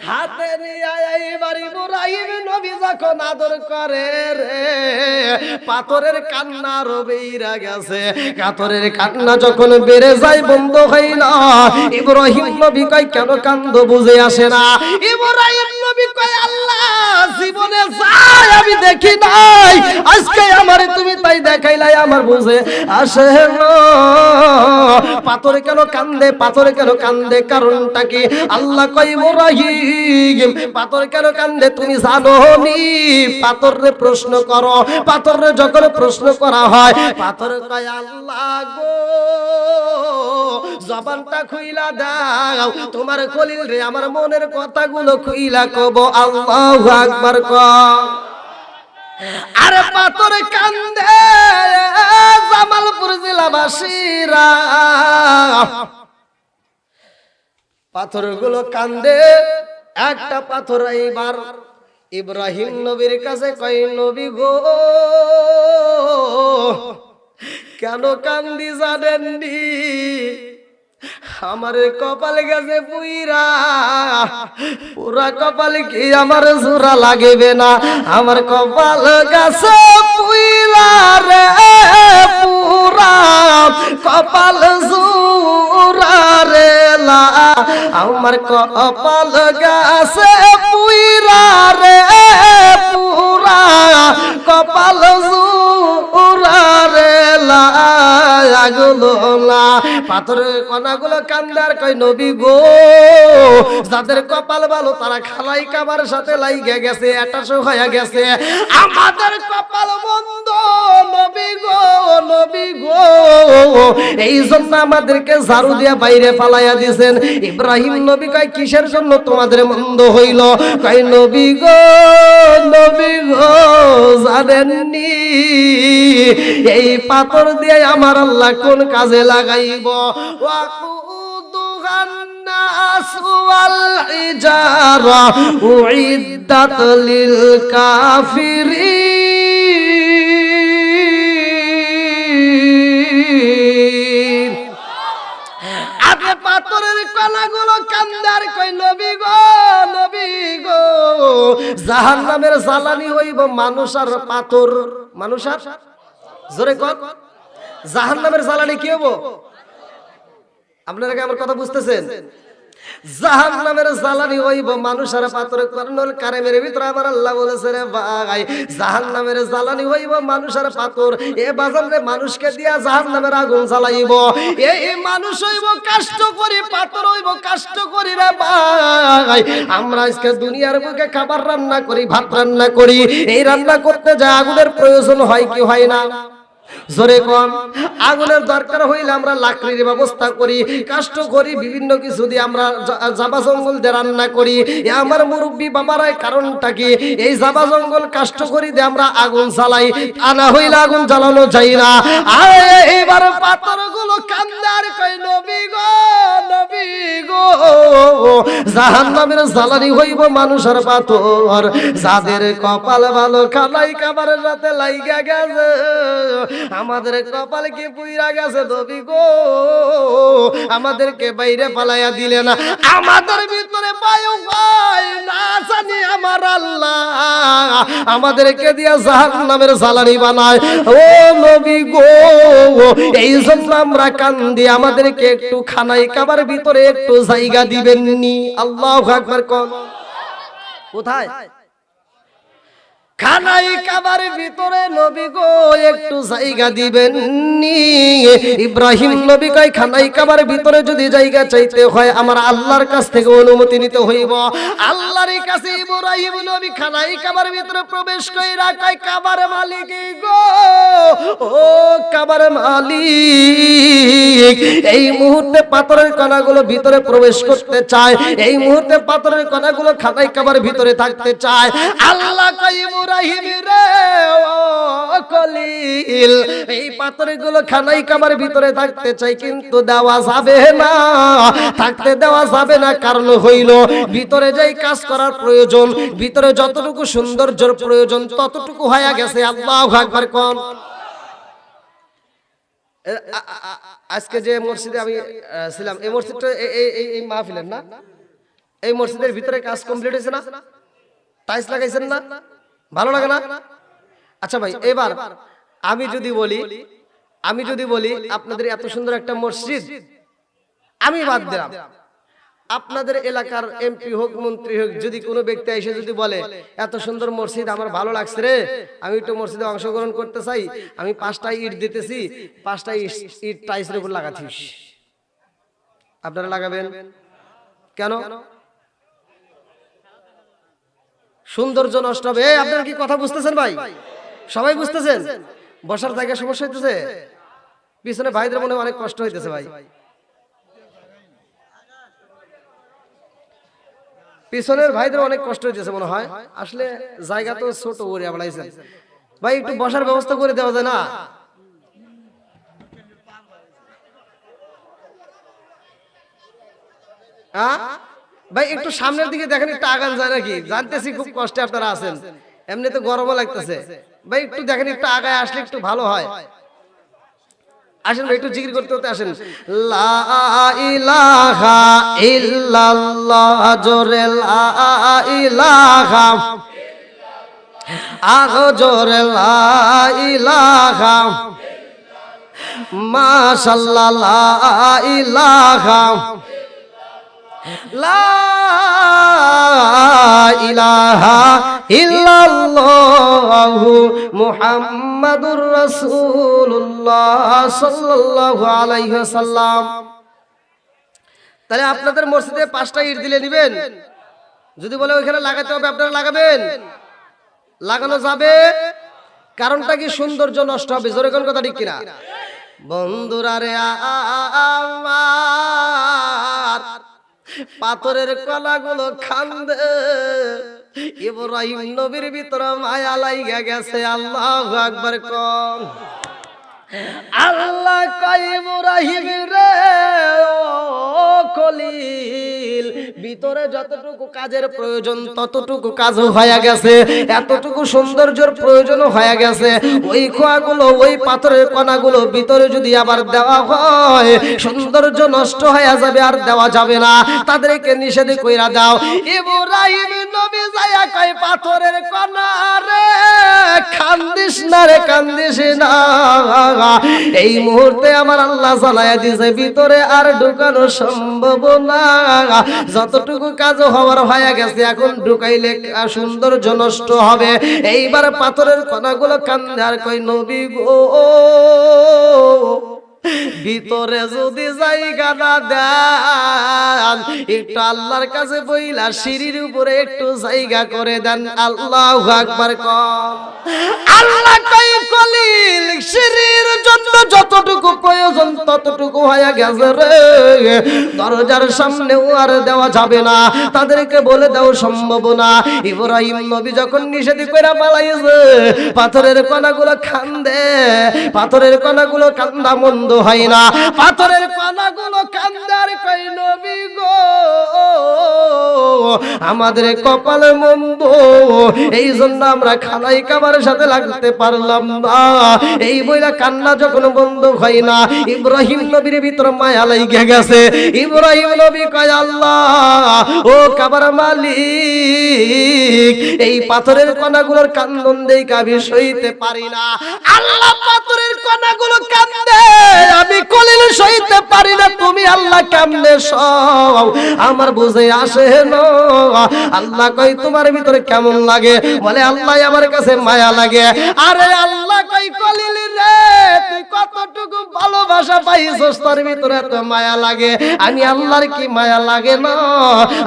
হাতে নিয়ে এইবার ইব্রাহিম নবী যখন আদর করে রে, পাথরের কান্না বেইরা গেছে। পাথরের কান্না যখন বেড়ে যায় বন্ধ হয় না। ইব্রাহিম নবী কয় কেন কান্দ বুঝে আসে না। ইব্রাহিম নবী কয় আল্লাহ জীবনে যাই আমি দেখি নাই, আজকে আমার তুমি তাই দেখাইলাই, আমার বুঝে আসে না। পাথর কেন কান্দে, পাথর কেন কান্দে, কারণটা কি? আল্লাহ কয় ইব্রাহিম পাথর কেন কান্দে তুমি জানো নি? পাথরে প্রশ্ন করো। পাথরে যখন প্রশ্ন করা হয়, পাথর কয় আল্লাহ গো জবানটা খুইলা দাও, তোমার খলিল রে আমার মনের কথাগুলো খুইলা কব। আল্লাহু আকবার কও। আরে পাথর কান্দে জামালপুর জেলাবাসীরা, পাথরগুলো কান্দে। একটা পাথর এইবার ইব্রাহিম নবীর কাছে কয়, নবী গো কেন কান্দি জানেননি? আমার কপাল গেছে পুইরা, পুরা কপাল কি আমার জোড়া লাগবে না? আমার কপাল গেছে পুইরা রে, পুরা কপাল জোড়া রে লা, আমার কপাল গেছে পুইরা রে, পুরা কপাল জোড়া রে লা। পাথরের কণাগুলো কান্দার কয়, নবী গো যাদের কপাল ভালো তারা খালাই কাবার সাথে লাইগে গেছে, অ্যাটাচ হয়ে গেছে। আমাদের কপাল মন্দ নবী গো, নবী গো এই জন্য আমাদেরকে ঝাড়ু দিয়ে বাইরে ফালাইয়া দিয়েছেন। ইব্রাহিম নবী কয়, কিসের জন্য তোমাদের মন্দ হইল? কয়, নবী গো, নবী গো জানেননি এই পাথর দিয়ে আমার আল্লাহ কোন কাজে লাগাইব? ওয়াকুদুহান নাস ওয়াল ইজারা উইদ্দাত লিল কাফিরিন। আপনি পাথরের কণাগুলো কান্দার কই, নবী গো, নবী গো জাহান্নামের জ্বালানি হইব মানুষ আর পাথর। মানুষ আর জোরে কর, জাহান্নামের জ্বালানি কি হবো? আপনারা কি আমার কথা বুঝতেছেন? জাহান্নামের জ্বালানি হইব মানুষ আর পাথরের কর্ণল কারেমের ভিতরে আমার আল্লাহ বলেছে রে ভাই, জাহান্নামের জ্বালানি হইব মানুষ আর পাথর। এ বাজার রে মানুষকে দিয়া জাহান্নামের আগুন জ্বালাইব। এই মানুষ হইব কষ্ট করি, পাথর হইব কষ্ট করি রে ভাই। আমরা আজকে দুনিয়ার বুকে খাবার রান্না করি, ভাত রান্না করি, এই রান্না করতে যা আগুনের প্রয়োজন হয় কি হয় না? জোরে কম। আগুনের দরকার হইলে আমরা লাকড়ির ব্যবস্থা করি, কষ্ট করি, বিভিন্ন কিছু দিয়ে আমরা জাবা জঙ্গল দিয়ে রান্না করি। আমার মুরব্বী বাবারা কারণটা কি? এই জাবা জঙ্গল কষ্ট করি দিয়ে আমরা আগুন জ্বালাই, আনা হইলে আগুন জ্বালানো যায় না। আর এইবার পাথরগুলো কান্দার কই, নবী গো, নবী গো জাহান্নামের জ্বালানি হইব মানুষ আর পাথর। যাদের কপাল ভালো খালাই কাবারের রাতে লাইগা গেছে, আমাদের কপাল কি পুইরা গেছে নবী গো, আমাদেরকে বাইরে পালাইয়া দিলেন। আমাদের ভিতরে বায়ু হয় না জানি আমার আল্লাহ আমাদেরকে দিয়া জাহান্নামের জ্বালানি বানায়। ও নবী গো এই জন্য আমরা কান্দি, আমাদেরকে একটু খানাই কাবার ভিতরে একটু জায়গা দিবেননি? আল্লাহু আকবার কোন। কোথায়? খানাই কাবার ভিতরে নবী গো একটু জায়গা দিবেন নি? ইব্রাহিম নবী কয়, খানাই কাবার ভিতরে যদি জায়গা চাইতে হয় আমার আল্লাহর কাছ থেকে অনুমতি নিতে হইব। আল্লাহর কাছে ইব্রাহিম নবী খানাই কাবার ভিতরে প্রবেশ কইরা কয়, কাবার মালিক গো, ও কাবার মালিক এই মুহূর্তে পাথরের কণাগুলো ভিতরে প্রবেশ করতে চায়, এই মুহূর্তে পাথরের কণাগুলো খানাই কাবার ভিতরে থাকতে চায়। আল্লাহ কয়, ইব্রাহিম রে ও খলিল এই পাথরগুলো খানাই কাবার ভিতরে থাকতে চাই, কিন্তু দেওয়া যাবে না, থাকতে দেওয়া যাবে না। কারণ হইল ভিতরে যাই কাজ করার প্রয়োজন, ভিতরে যতটুকু সৌন্দর্যের প্রয়োজন ততটুকু হয়ে গেছে। আল্লাহু আকবার কোন। আজকে যে মসজিদে আমি ছিলাম, এই মসজিদটা এই মাহফিলের না, এই মসজিদের ভিতরে কাজ কমপ্লিট হয়েছে না? টাইলস লাগাইছেন না? ভালো লাগে না? আচ্ছা ভাই, এবার আমি যদি বলি আপনাদের এত সুন্দর একটা মসজিদ, আমি বাদ দিলাম, আপনাদের এলাকার এমপি হোক মন্ত্রী হোক যদি কোনো ব্যক্তি এসে যদি বলে এত সুন্দর মসজিদ আমার ভালো লাগছে রে, আমি একটু মসজিদে অংশগ্রহণ করতে চাই, আমি 5টা ইট দিতেছি, 5টা ইট টাইলসের উপর লাগাতিস, আপনারা লাগাবেন কেন? সৌন্দর্য নষ্ট হবে। আপনারা কি কথা বুঝতেছেন ভাই? সবাই বুঝতেছেন? বসার জায়গা সমস্যা হইতেছে, পিছনে ভাইদের মনে অনেক কষ্ট হইতেছে ভাই, পিছনের ভাইদের অনেক কষ্ট হইতেছে মনে হয়। আসলে জায়গা তো ছোট ওরে বানাইছেন, ভাই একটু বসার ব্যবস্থা করে দেওয়া যায় না? ভাই একটু সামনের দিকে দেখেন, একটু আগান যায় নাকি? জানতেছি খুব কষ্টে আপনারা আছেন, এমনি তো গরমও লাগতেছে। ভাই একটু দেখেন, একটু আগায় আসলে একটু ভালো হয়। আসেন ভাই, একটু জিকির করতে করতে আসেন। লা ইলাহা ইল্লাল্লাহ, জোরে লা ইলাহা, আগো জোরে লা ইলাহা, মাশাআল্লাহ লা ইলাহা, লা ইলাহা ইল্লাল্লাহু মুহাম্মাদুর রাসূলুল্লাহ সাল্লাল্লাহু আলাইহি ওয়াসাল্লাম। তাহলে আপনাদের মসজিদে 5টা ইট দিলে নেবেন? যদি বলে ওইখানে লাগাতে হবে, আপনারা লাগাবেন? লাগানো যাবে? কারণটা কি? সৌন্দর্য নষ্ট হবে। জোরে কোন কথা ঠিক কিনা? বন্ধুরা রে আমার, পাথরের কণাগুলো কান্দে, ইব্রাহিম নবীর ভিতরে মায়া লাইগা গেছে। আল্লাহু আকবার কোন। আল্লাহ কয় ইব্রাহিম রে ও খলিল, ভিতরে যতটুকু কাজের প্রয়োজন ততটুকু কাজ হয়ে গেছে, এতটুকু সৌন্দর্যের প্রয়োজন হয়ে গেছে। ওই খোয়াগুলো, ওই পাথরের কণাগুলো ভিতরে যদি আবার দেওয়া হয়, সৌন্দর্য নষ্ট হয়ে যাবে, আর দেওয়া যাবে না। তাদেরকে নিষেধ কইরা দাও। ইব্রাহিম নবী যায়া কয় পাথরের কণা রে, কান্দিস না রে, কান্দিস না। এই মুহূর্তে আমার আল্লাহ জানায়া দিয়েছে ভিতরে আর ঢুকানো সম্ভব না। যতটুকু কাজ হওয়ার হয়ে গেছে, এখন ঢুকাইলে সৌন্দর্য নষ্ট হবে। এইবার পাথরের কণাগুলো কান্দে আর কই নবী গো, ভিতরে যদি জায়গা না দেন, একটু আল্লাহর কাছে বইলা সিঁড়ির উপরে একটু জায়গা করে দেন। আল্লাহু আকবার কোন। আল্লাহ কই খলিল, সিঁড়ির জন্য যতটুকু প্রয়োজন ততটুকু হয়ে গেছে রে, দরজার সামনেও আর দেওয়া যাবে না। তাদেরকে বলে দাও সম্ভব না। ইব্রাহিম নবী যখন নিষেধ কইরা পালাইছে, পাথরের কণাগুলো কান্দে, পাথরের কণাগুলো কান্দা মন্দ হয় না। পাথরের কণাগুলো কান্দে আর কই নবী গো, আমাদের কপাল মন্দ, এই জন্য আমরা খানাই কাবার সাথে লাগতে পারলাম না। এই বইলা কান্না যখন বন্ধ হয় না, ইব্রাহিম নবীর ভিতর মায়া লাইগা গেছে। ইব্রাহিম নবী কয় আল্লাহ ও কাবার মালিক, এই পাথরের কণাগুলোর কান্দন দেইখা আমি সইতে পারি না। আল্লাহ পাথরের কণাগুলো কান্দে, আমি খলিল সইতে পারি না। তুমি আল্লাহ কেমনে সও, আমার বুঝে আসে না। আল্লাহ কই তোমার ভিতরে কেমন লাগে? বলে আল্লাহ আমার কাছে মায়া লাগে। আরে আল্লাহ কই খলিল রে, তুই কতটুকু ভালোবাসা পাইছস, তোর ভিতরে এত মায়া লাগে। আমি আল্লাহর কি মায়া লাগে না?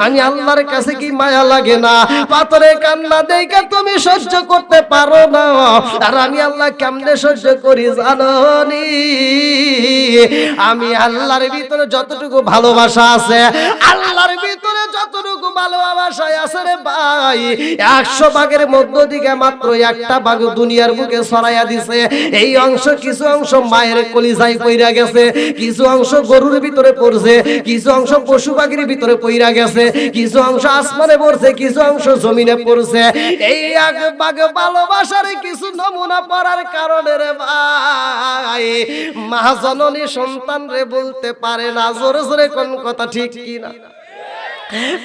আমি আল্লাহর কাছে কি মায়া লাগে না? পাথরে কান্না দেইখা তুমি সহ্য করতে পারো না, আর আমি আল্লাহ কেমনে সহ্য করি জানো নি? আমি আল্লাহর ভিতরে যতটুকু ভালোবাসা আছে, আল্লাহর ভিতরে যতটুকু ভালোবাসা আছে রে ভাই, 100 ভাগের মধ্য থেকে মাত্র একটা ভাগ দুনিয়ার বুকে ছড়াইয়া দিছে। এই অংশ, কিছু অংশ মায়ের কলিজায় পইরা গেছে, কিছু অংশ গরুর ভিতরে পড়ছে, কিছু অংশ পশু পাখির ভিতরে পইরা গেছে, কিছু অংশ আসমানে পড়ছে, কিছু অংশ জমিনে পড়ছে। এই এক ভাগ ভালোবাসার কিছু নমুনা পড়ার কারণে রে ভাই, মা জননী সন্তান রে বলতে পারে না। জোরে জোরে কোন কথা ঠিক কিনা?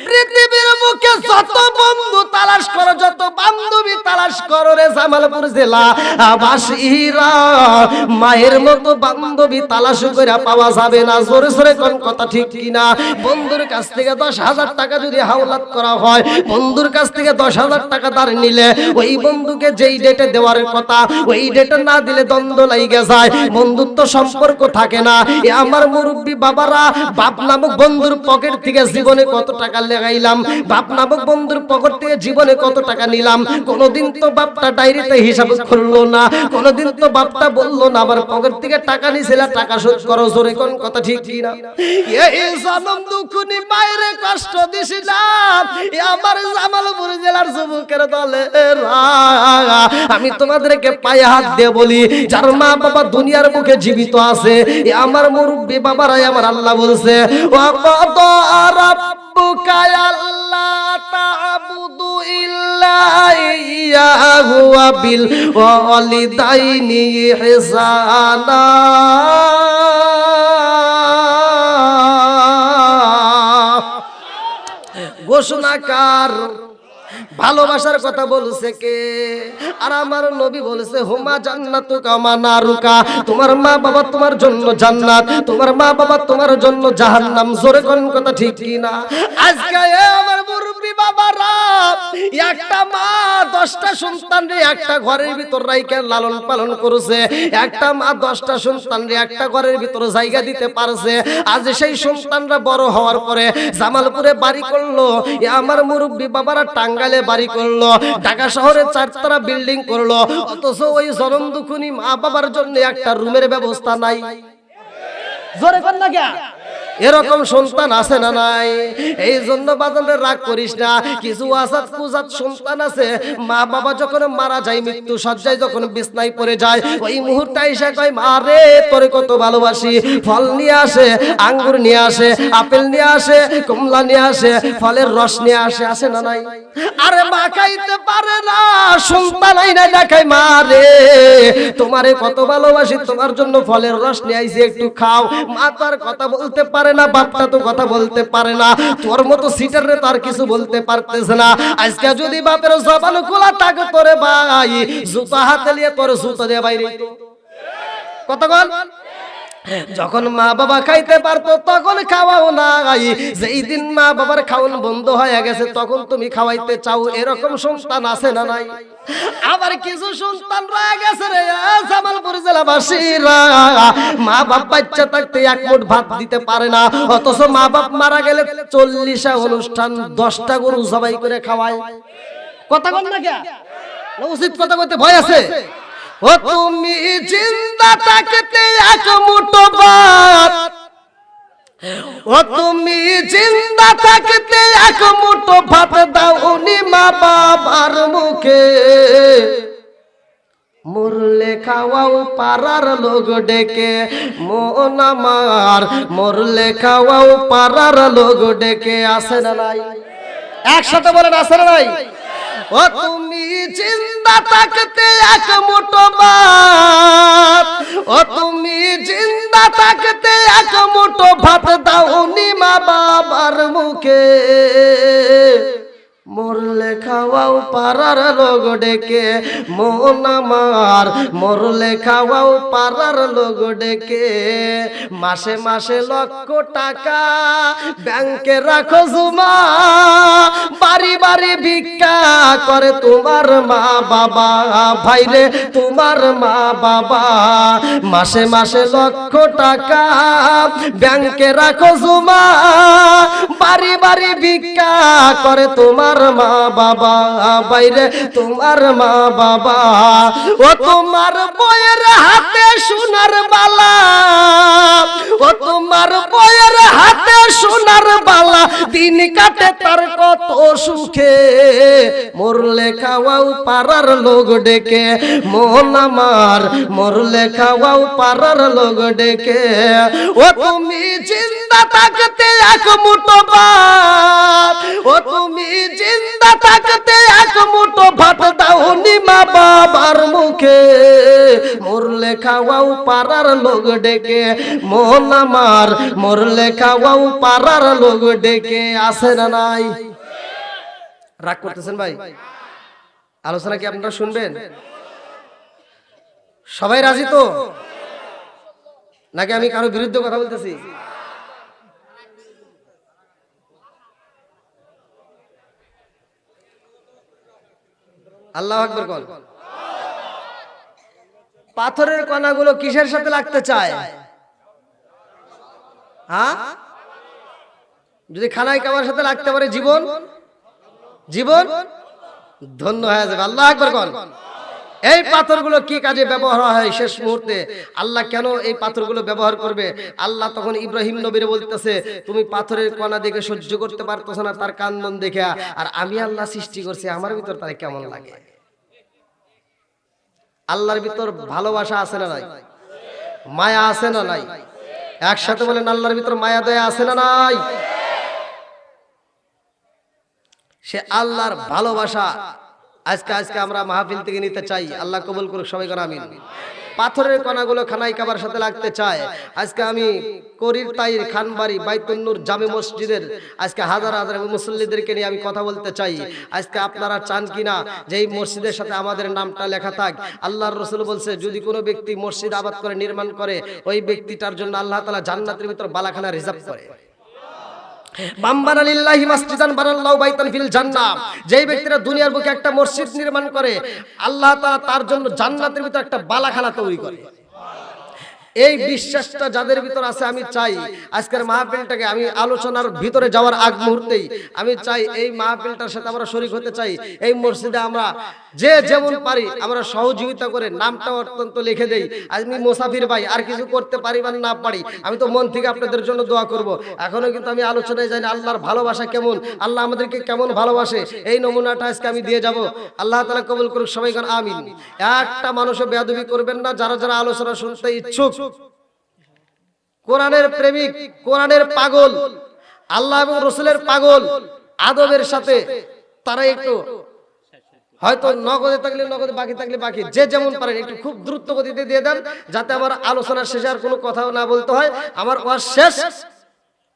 পৃথিবীর বুকে যত বন্ধু তালাশ করো, যত বান্ধবী তালাশ করো রে জামালপুর জেলা বাসীরা, মায়ের মতো বান্ধবী তালাশ করে পাওয়া যাবে না। জোরে জোরে কোন কথা ঠিক কিনা? বন্ধুর কাছ থেকে 10,000 টাকা যদি হাওলাত করা হয়, বন্ধুর কাছ থেকে 10,000 টাকা ধার নিলে, ওই বন্ধুকে যেই ডেটে দেওয়ার কথা ওই ডেটে না দিলে দ্বন্দ্ব লাইগে যায়, বন্ধুত্ব সম্পর্ক থাকে না। এ আমার মুরব্বী বাবারা, বাপ নামক বন্ধুর পকেট থেকে জীবনে কত টাকা লাগাইলাম, বাপ নামক বন্ধুর পকেট থেকে জীবনে কত টাকা নিলাম। কোনোদিন তো বাপটা ডায়েরিতে হিসাব করলো না, কোনোদিন তো বাপটা বললো না আমার পকেট থেকে টাকা নিছিলা, টাকা শোধ করো। জোরে কোন কথা ঠিক কি না? এই জনম দুঃখনি মায়ের কষ্ট দিছি না, আমার জামালপুর জেলার যুবকের দলে আমি তোমাদেরকে পায়ে হাত দিয়ে বলি, যার মা বাবা দুনিয়ার মুখে জীবিত আছে, আমার মুরব্বী বাবারাই আমার আল্লাহ বলছে ওয়া কাদা রাব্বুকা আল্লা তা'বুদু ইল্লা ইয়াহু ওয়া বিল ওয়ালিদাইনি ইহসানা। ঘোষণাকার ভালোবাসার কথা বলছে কে? আর আমার নবী বলেছে হুমা জান্নাতুকা মা নারুকা, তোমার মা বাবা তোমার জন্য জান্নাত, তোমার মা বাবা তোমার জন্য জাহান্নাম। জোরে কোন কথা ঠিক কি না? আজকে আমার মুরব্বি বাবারা, একটা মা 10টা সন্তানরে একটা ঘরের ভিতর রাইখা লালন পালন করেছে, একটা মা 10টা সন্তানরে একটা ঘরের ভিতর জায়গা দিতে পারছে। আজ সেই সন্তানরা বড় হওয়ার পরে জামালপুরে বাড়ি করলো, আমার মুরব্বি বাবারা টাঙ্গাইলে বাড়ি করলো, ঢাকা শহরে 4তলা বিল্ডিং করলো, অথচ ওই জনম দুঃখনী মা বাবার জন্য একটা রুমের ব্যবস্থা নাই। জোরে কর না কে? এরকম সন্তান আছে না নাই? এই জন্য বাজারে রাগ করিস না, কিছু আসাদ কুজাত সন্তান আছে, মা বাবা যখন মারা যায়, মৃত্যু সজ্জায় যখন বিছনায় পড়ে যায়, ওই মুহূর্তে এসে কয় মা রে তোরে কত ভালোবাসি। ফল নিয়ে আসে, আঙ্গুর নিয়ে আসে, আপেল নিয়ে আসে, কমলা নিয়ে আসে, ফলের রস নিয়ে আসে, আছে না নাই? আরে মা খাইতে পারে না, সন্তান আইনা দেখায় মা রে তোমারে কত ভালোবাসি, তোমার জন্য ফলের রস নিয়ে আইছি, একটু খাও। মা তো আর কথা বলতে পারে না, বাপটা তো কথা বলতে পারে না, তোর মতো সিটার রে তার কিছু বলতে পারতেছে না। আজকে যদি বাপের জবান খোলা থাকে তোরে ভাই জুতা হাতে নিয়ে তোর জুতা দিয়ে বাইরে কথা বল। যখন মা বাবা খাইতে পারতো তখন খাওয়াও নাই, যেই দিন মা বাবার খাওয়ান বন্ধ হয়ে গেছে তখন তুমি খাওয়াইতে চাও। এরকম সন্তান আছে না নাই? আবার কিছু সন্তান রয়ে গেছে রে জামালপুর জেলাবাসীরা, মা বাপ বাচ্চা থাকতে এক মুঠ ভাত দিতে পারে না, অথচ মা বাপ মারা গেলে 40টা অনুষ্ঠান 10টা গরু জবাই করে খাওয়ায়। কথা বল না কে? উচিত কথা বলতে ভয় আছে? ও তুমি জিন্দা থাকতে এক মুঠো ভাত, ও তুমি জিন্দা থাকতে এক মুঠো ভাত দাওনি মা বাবার মুখে, মরলে খাওয়াও পাড়ার লোক ডেকে মন আমার, মরলে খাওয়াও পাড়ার লোক ডেকে। আছে না নাই? একসাথে বলেন আছে না নাই? ও তুমি জিন্দা থাকতে এক মুঠো ভাত, ও তুমি জিন্দা থাকতে এক মুঠো ভাত দাওনি মা বাবার মুখে, মরলে খাওয়াও পাড়ার লোক ডেকে মন আমার, মরলে খাওয়াও পাড়ার লোক ডেকে। মাসে মাসে লক্ষ টাকা ব্যাংকে রাখো জমা, বাড়ি বাড়ি ভিক্ষা করে তোমার মা বাবা, ভাইরে তোমার মা বাবা। মাসে মাসে লক্ষ টাকা ব্যাংকে রাখো জমা, বাড়ি বাড়ি ভিক্ষা করে তোমার মা বাবা, বাইরে তোমার মা বাবা। ও তোমার বইয়ের হাতে সোনার বালা, ও তোমার বইয়ের হাতে সোনার বালা, দিন কাটে তার কত সুখে, মরলে খাওয়াও পাড়ার লোক ডেকে মন আমার, মরলে খাওয়াও পাড়ার লোক ডেকে। ও তুমি জিন্দা থাকতে এক মুঠো ভাত, ও তুমি জিন্দা থাকতে এক মুঠো ভাত দাওনি মা বাবার মুখে, মরলে খাওয়াও পাড়ার লোক ডেকে মন আমার, মরলে খাওয়াও পাড়ার লোক ডেকে। আছে না নাই? রাগ করতেছেন ভাই? আলোচনা কি আপনারা শুনবেন? সবাই রাজি তো নাকি আমি কারো বিরুদ্ধে কথা বলতেছি? আল্লাহু আকবার বল। পাথরের কণাগুলো কিসের সাথে লাগতে চায়? হ্যাঁ, যদি খানায় কাবার সাথে লাগতে পারে জীবন জীবন ধন্য হয়ে যাবে। আল্লাহু আকবার কোন। এই পাথরগুলো কি কাজে ব্যবহার হয় শেষ মুহূর্তে? আল্লাহ কেন এই পাথরগুলো ব্যবহার করবে? আল্লাহ তখন ইব্রাহিম নবীরে বলতেছে, তুমি পাথরের কণা দেখে সহ্য করতে পারতেছ না তার কান্দন দেখে, আর আমি আল্লাহ সৃষ্টি করছি, আমার ভিতর তার কেমন লাগে? আল্লাহর ভিতর ভালোবাসা আছে না নাই? মায়া আছে না নাই? একসাথে বলেন, আল্লাহর ভিতর মায়া দয়া আছে না নাই? সে আল্লাহর ভালোবাসা আজকে আমরা মাহফিল থেকে নিতে চাই। আল্লাহ কবুল করুক, সবাই করে আমিন। পাথরের কণাগুলো খানায় কাবার সাথে লাগতে চায়। আজকে আমি করির তাইর খানবাড়ি বাইতুন নূর জামে মসজিদের আজকে হাজার হাজার মুসল্লিদেরকে নিয়ে আমি কথা বলতে চাই। আজকে আপনারা চান কিনা যে এই মসজিদের সাথে আমাদের নামটা লেখা থাক? আল্লাহর রাসূল বলছে, যদি কোনো ব্যক্তি মসজিদ আবাদ করে নির্মাণ করে, ওই ব্যক্তিটার জন্য আল্লাহ তাআলা জান্নাতের ভিতর বালাখানা রিজার্ভ করে। যেই ব্যক্তিরা দুনিয়ার বুকে একটা মসজিদ নির্মাণ করে, আল্লাহ তাআলা তার জন্য জান্নাতের ভিতর একটা বালাখানা তৈরি করে। এই বিশ্বাসটা যাদের ভিতর আছে, আমি চাই আজকের মাহফিলটাকে, আমি আলোচনার ভিতরে যাওয়ার আগ মুহূর্তেই আমি চাই এই মাহফিলটার সাথে আমরা শরীক হতে চাই। এই মসজিদে আমরা যে যেমন পারি আমরা সহযোগিতা করে নামটা অত্যন্ত লিখে দেই। আমি মুসাফির ভাই, আর কিছু করতে পারি বা না পারি, আমি তো মন থেকে আপনাদের জন্য দোয়া করব। এখনো কিন্তু আমি আলোচনায় যাই না আল্লাহর ভালোবাসা কেমন, আল্লাহ আমাদেরকে কেমন ভালোবাসে, এই নমুনাটা আজকে আমি দিয়ে যাব। আল্লাহ তাআলা কবুল করুক, সবাই কোন আমিন। একটা মানুষও বেয়াদবি করবেন না। যারা যারা আলোচনা শুনতে ইচ্ছুক, কোরআনের প্রেমিক, কোরআনের পাগল, আল্লাহ এবং রাসূলের পাগল, আদবের সাথে তারা একটু হয়তো নগদে থাকলে নগদে, বাকি থাকলে বাকি, যে যেমন পারেন একটু খুব দ্রুত গতিতে দিয়ে দেন, যাতে আমার আলোচনার শেষে আর কোনো কথাও না বলতে হয়। আমার ওয়াজ শেষ,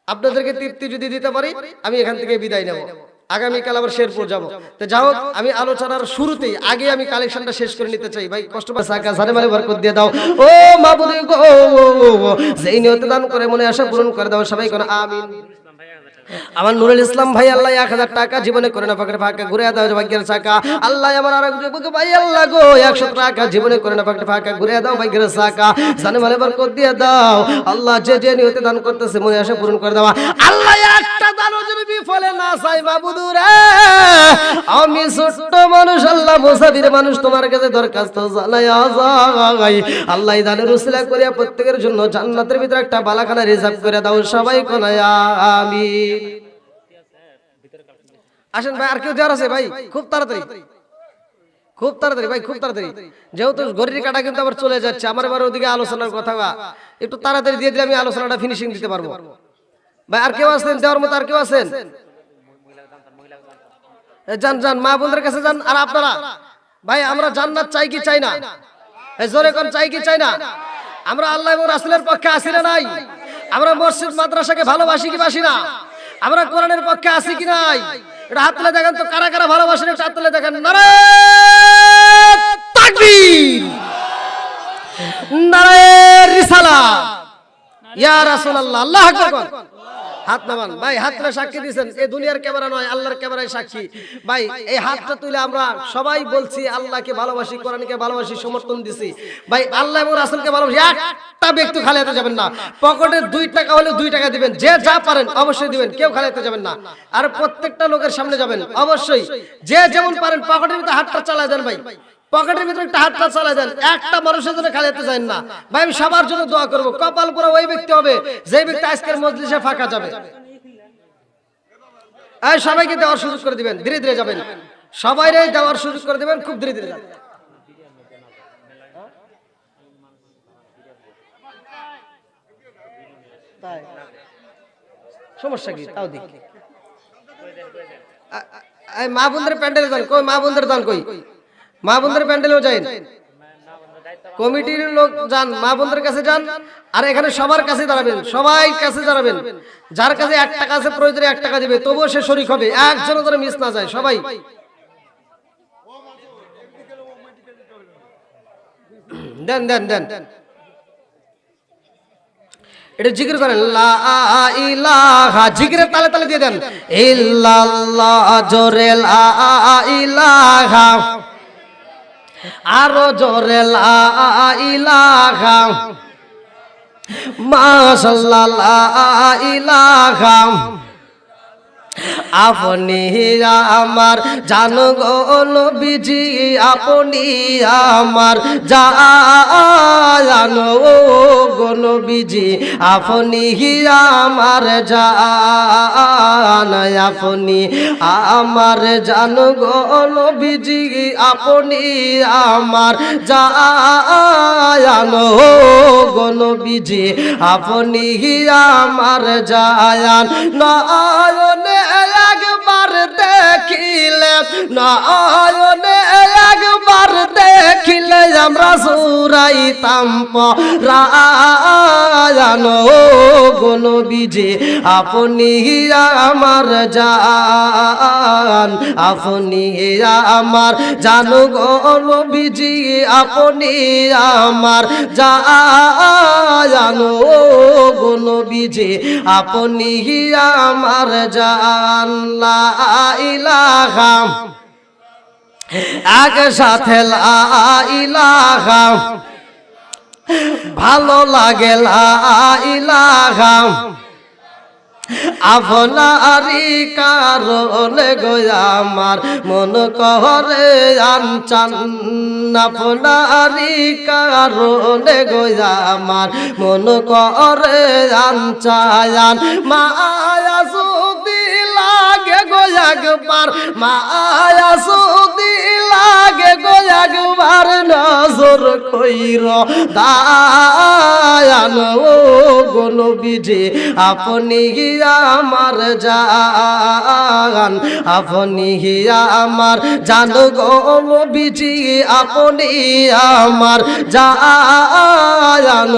আপনাদেরকে তৃপ্তি যদি দিতে পারি আমি এখান থেকে বিদায় নেব। আগামীকাল আবার শেরপুর যাব। তো যাই হোক, আমি আলোচনার শুরুতেই আগে আমি কালেকশনটা শেষ করে নিতে চাই। ভাই কষ্ট পাচ্ছে, জানে মানে বরকত দিয়ে দাও ও মাবুদ গো, যেই নিয়তে দান করে মনে আশা পূরণ করে দাও, সবাই কোন আমিন। আমার নুরুল ইসলাম ভাই, আল্লাহ 1000 টাকা জীবনে করে না পাকের ফাঁকা ঘুরে দাও ভাগ্যের চাকা। আল্লাহ আমার আরেক যুবক ভাই, আল্লাহ গো 100 টাকা জীবনে করে না পাকের ফাঁকা ঘুরে দাও ভাগ্যের চাকা, জানে মানে বরকত দিয়ে দাও। আল্লাহ যে যে নিয়তে দান করতেছে মনে আশা পূরণ করে দাও। আল্লাহ একটা দানও যদি বিফলে না চাই মাবুদ রে, আমি ছোট্ট মানুষ, আল্লাহ মুসাফির মানুষ, তোমার কাছে দরখাস্ত জানাই যাই। আল্লাহ দানের উসিলা করিয়া প্রত্যেকের জন্য জান্নাতের ভিতরে একটা বালাখানা রিজার্ভ করে দাও, সবাই কোন আমিন। আসেন ভাই, আর কেউ দেওয়ার আছে ভাই? খুব তাড়াতাড়ি, খুব তাড়াতাড়ি ভাই, খুব তাড়াতাড়ি, যেহেতু ঘড়ির কাঁটা কিন্তু আবার চলে যাচ্ছে। আমার এবার ওদিকে আলোচনার কথা, একটু তাড়াতাড়ি দিয়ে দিলে আমি আলোচনাটা ফিনিশিং দিতে পারবো। ভাই আর কেউ আছেন দেওয়ার মতো? আর কেউ আছেন? যান যান, মা বোনদের কাছে যান। আর আপনারা ভাই, আমরা জান্নাত চাই কি চাই না? জোরে কোন, চাই কি চাই না? আমরা আল্লাহ এবং রাসূলের পক্ষে আছি না নাই? আমরা মসজিদ মাদ্রাসাকে ভালোবাসি কি বাসি না? আমরা কোরআনের পক্ষে আছি কি নাই? এটা হাত তুলে দেখেন তো, কারা কারা ভালোবাসেন, এটা হাত তুলে দেখেন। নারায়ে তাকবীর, নারায়ে রিসালাত, ইয়া রাসূলুল্লাহ, আল্লাহু আকবার। হাত নামান ভাই, হাতটা সাক্ষী দিয়েছেন, এই দুনিয়ার ক্যামেরা নয়, আল্লাহর ক্যামেরায় সাক্ষী। ভাই এই হাতটা তুলে আমরা সবাই বলছি আল্লাহকে ভালোবাসি, কোরআনকে ভালোবাসি, সমর্থন দিছি। ভাই আল্লাহ এবং রাসূলকে ভালোবাসি। একটা ব্যক্তি খালি হাতে যাবেন না। পকেটে 2 টাকা হলে 2 টাকা দিবেন, যে যা পারেন অবশ্যই দিবেন, কেউ খালি হাতে যাবেন না। আর প্রত্যেকটা লোকের সামনে যাবেন অবশ্যই, যে যেমন পারেন পকেটের ভিতরে হাতটা চালায় দেন। ভাই পকেটের ভিতরে একটা হাতটা চালায় দেন, একটা মানুষের জন্য খালি হাতে যান না। ভাই আমি সবার জন্য দোয়া করব, কপাল পুরো ওই ব্যক্তি হবে যে ব্যক্তি আজকের মজলিসে ফাঁকা যাবে। এই সবাইকে দেওয়ার সুযোগ করে দিবেন, ধীরে ধীরে যাবেন, সবাইরে দেওয়ার সুযোগ করে দিবেন, খুব ধীরে ধীরে যাবেন। তাই সমস্যা কি? তাও দিক মা বোনদের প্যান্ডেলে যান, কই মা বোনদের দান, কই মা বোনদের প্যান্ডেলেও যান, কমিটির লোক যান, মা বোনদের কাছে যান। আর এখানে সবার কাছে দাঁড়াবেন, সবাই কাছে দাঁড়াবেন। যার কাছে 1 টাকা আছে প্রয়োজনে 1 টাকা দিবে, তবুও সে শরীক হবে, একজনও ধরে মিস না যায়। সবাই দেন দেন দেন, এটা জিকির করেন, লা ইলাহা, জিকিরের তালে তালে দিয়ে দেন, ইল্লাল্লাহ, জোরে লা ইলাহা, আরো জোরে লা ইলাহা, মাশাআল্লাহ লা ইলাহা, আপনি আমার জান গো নবীজি, আপনি আমার জান গো নবীজি, আপনি আমার জান, আপনি আমার জান গো নবীজি, আপনি আমার জান গো নবীজি, আপনি আমার জান। নয়নে একবার দেখিলে, নয়নে একবার দেখিলে আমরা সুরাইতাম পরাণ গো নবীজি, আপনি আমার জান, আপনি আমার জান গো নবীজি, আপনি আমার জান গো নবীজি, আপনি আমার জান। লা ইলাহা একসাথে লা ইলাহা, ভালো লাগে লা ইলাহা, আপনারই কারণে গো আমার মন করে আনচান, আপনারই কারণে গো আমার মন করে আনচান। মায়া সুদি লাগে গো একবার, মায়া সুদি লাগে গো একবার, নজর কইর দায়ান গো নবীজি, আপনি আমার জান, আপনি আমার জান গো নবীজি, আপনি আমার জান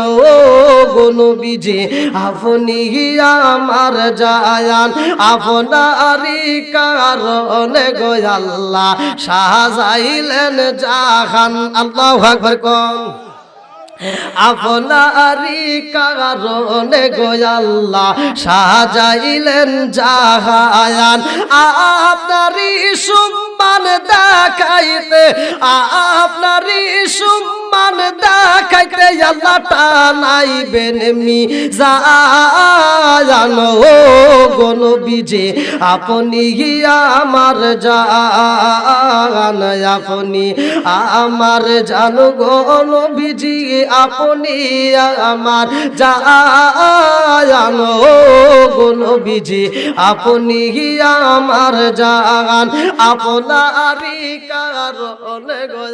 গো নবীজি, আপনি আমার জান। আপনারই কারণে গো আল্লাহ সাজাইলেন জাহান। আল্লাহু আকবার কোন। আপনারই কারণে গো আল্লাহ সাজাইলেন জাহান। আপনারই সম্মান দেখাইতে, আপনারই সম্মান দেখাইতে আল্লাহ টানাইবেন মিজান গো নবীজি, আপনি আমার জান, আপনি আমার জান গো নবীজি, আপনি আমার জান গো নবীজি, আপনি আমার জান। আপনারই কারণে গো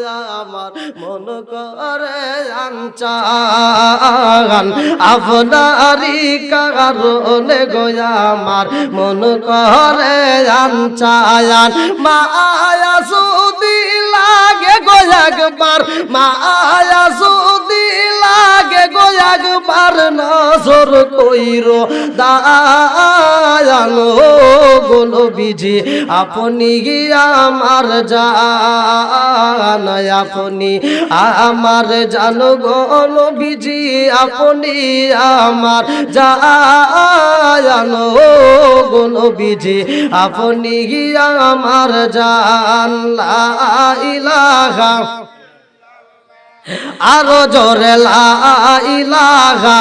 আমার মন করে আনচান, আপনারই কারণে গো আমার মন করে আনচান। মায়া সুদি লাগে গো একবার, মায়া সুদি লাগে গো একবার, নজর কইর দায়ান গো নবীজি, আপনি আমার জান, আপনি আমার জান গো নবীজি, আপনি আমার জান গো নবীজি, আপনি আমার জান। লা ইলাহা আরো জোরে লা ইলাহা,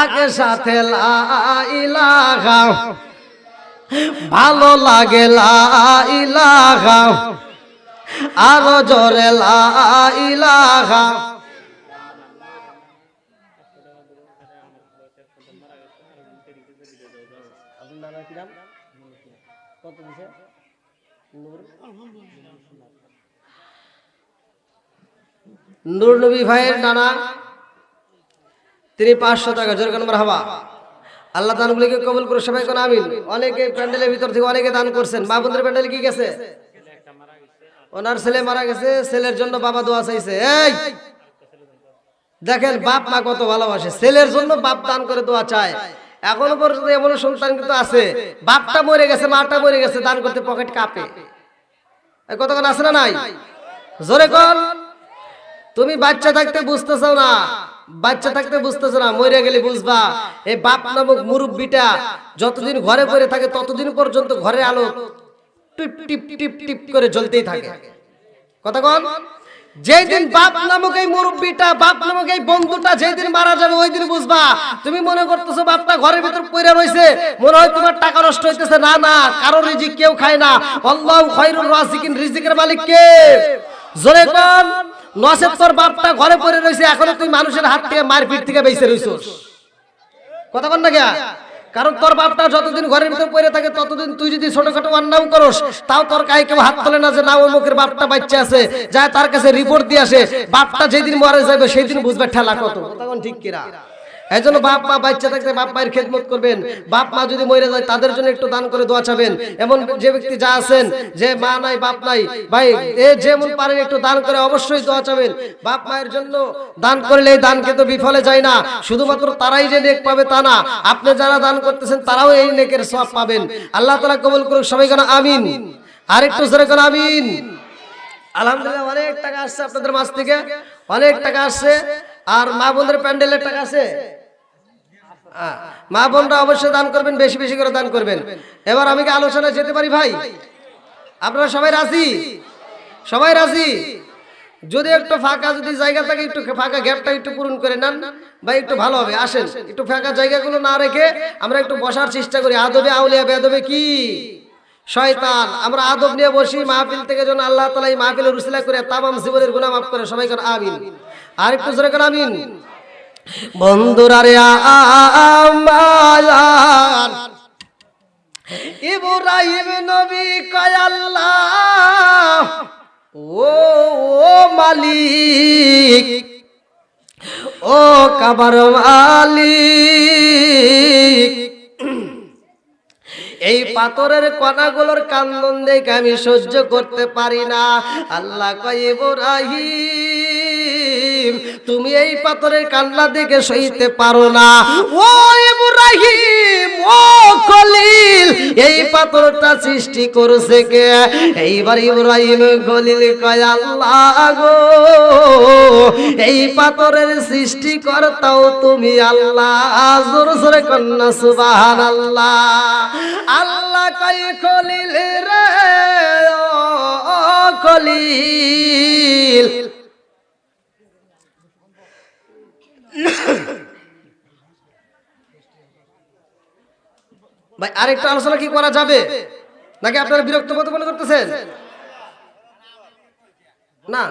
একসাথে লা ইলাহা, ভালো লাগে লা ইলাহা, আরো জোরে লা ইলাহা। কত দিছে? নূর নবী ভাইয়ের নানা, তিনি 500 টাকা। জোরে কান মারহাবা। আল্লাহ দানগুলিকে কবুল করে সবাই কোন আমিন। অনেকে প্যান্ডেলের ভিতর থেকে অনেকে দান করছেন। মা বোনদের প্যান্ডেলে কি গেছে? ওনার ছেলে মারা গেছে, ছেলের জন্য বাবা দোয়া চাইছে। এই দেখেন বাপ মা কত ভালোবাসে, ছেলের জন্য বাপ দান করে দোয়া চায়। এখনো পর্যন্ত এমন সন্তান কিন্তু আছে, বাপটা মরে গেছে, মাটা মরে গেছে, দান করতে পকেট কাঁপে। কতক্ষণ আছে না নাই? জোরে কর। তুমি বাচ্চা থাকতে বুঝতেছ না, বাচ্চা থাকতে বুঝতেছ না, মরে গেলে বুঝবা। এই বাপ নামক মুরব্বিটা যতদিন ঘরে পড়ে থাকে ততদিন পর্যন্ত ঘরের আলো টিপ টিপ টিপ টিপ করে জ্বলতেই থাকে। কথা কন। যেই দিন বাপ নামক এই মুরব্বিটা, বাপ নামক এই বন্ধুটা যেই দিন মারা যাবে ওই দিন বুঝবা। তুমি মনে করতেছো বাপটা ঘরের ভিতর পড়ে রয়েছে, মনে হয় তোমার টাকা নষ্ট হইতেছে। না না, কারো রিজিক কেউ খায় না। আল্লাহু খায়রুর রাযিকিন, রিজিকের মালিক কে? জোরে কোন। নসেব তোর বাপটা ঘরে পড়ে রয়েছে, এখনো তুই মানুষের হাত থেকে মারপিট থেকে বেঁচে রইছস। কথা বল না কে? কারণ তোর বাপটা যতদিন ঘরের ভিতর পড়ে থাকে ততদিন তুই যদি ছোটখাটো অন্যায় করস, তাও তোর গায়ে কেউ হাত তোলে না যে না ওই মুখের বাপটা বাচ্চা আছে, যায় তার কাছে রিপোর্ট দিয়ে আসে। বাপটা যেদিন মরে যাবে সেই দিন বুঝবে ঠেলা কত। তখন ঠিক কিনা? এই জন্য বাপ মা বাচ্চা থাকতে বাপ মায়ের খেদমত করবেন। বাপ মা যদি মরে যায় তাদের জন্য একটু দান করে দোয়া চাবেন। এমন যে ব্যক্তি যা আছেন যে মা নাই বাপ নাই, ভাই এ যেমন পারেন একটু দান করে অবশ্যই দোয়া চাবেন। বাপ মায়ের জন্য দান করলে এই দান কিন্তু বিফলে যায় না। শুধুমাত্র তারাই যে নেক পাবে তা না, আপনি যারা দান করতেছেন তারাও এই নেকের সওয়াব পাবেন। আল্লাহ তাআলা কবুল করুক। সবাই কেন আমিন। আর একটু জোরে কেন আমিন। আলহামদুলিল্লাহ অনেক টাকা আসছে আপনাদের মাঝ থেকে, অনেক টাকা আসছে। আর মা বোনদের প্যান্ডেলের টাকা আছে। মা বোনরা অবশ্যই দান করবেন, বেশি বেশি করে দান করবেন। এবার আমি কি আলোচনায় যেতে পারি ভাই? আপনারা সবাই রাজি? সবাই রাজি? যদি একটু ফাঁকা যদি জায়গা থাকে, একটু ফাঁকা গ্যাপটা একটু পূরণ করে নেন ভাই, একটু ভালো হবে। আসেন, একটু ফাঁকা জায়গাগুলো না রেখে আমরা একটু বসার চেষ্টা করি। আদবে আউলিয়া বেয়াদবে কি শয়তান। আমরা আদব নিয়ে বসি মাহফিল থেকে, যেন আল্লাহ তাআলা এই মাহফিলের উসিলা করে তামাম জীবনের গুনাহ মাফ করে। সবাই করে আমিন। আর একটু জোরে করে আমিন। বন্ধুরা রে আমার ইব্রাহিম নবী কয় আল্লাহ ও মালিক, ও কাবার মালিক, এই পাথরের কণাগুলোর কান্দন দেখে আমি সহ্য করতে পারি না। আল্লাহ কয় ইব্রাহিম তুমি এই পাথরের কান্না দেখে সইতে পারো না। ও ইব্রাহিম, ও খলিল, এই পাথরটা সৃষ্টি করেছে কে? এইবার ইব্রাহিম খলিল কয় আল্লাহ গো, এই পাথরের সৃষ্টিকর্তাও তুমি আল্লাহ। জোরে জোরে কন্যা সুবহানাল্লাহ। আল্লাহ কয় খলিল রে, ও খলিল, ভাই আরেকটা আলোচনা কি করা যাবে নাকি আপনারা বিরক্ত বোধ মনে করতেছেন? না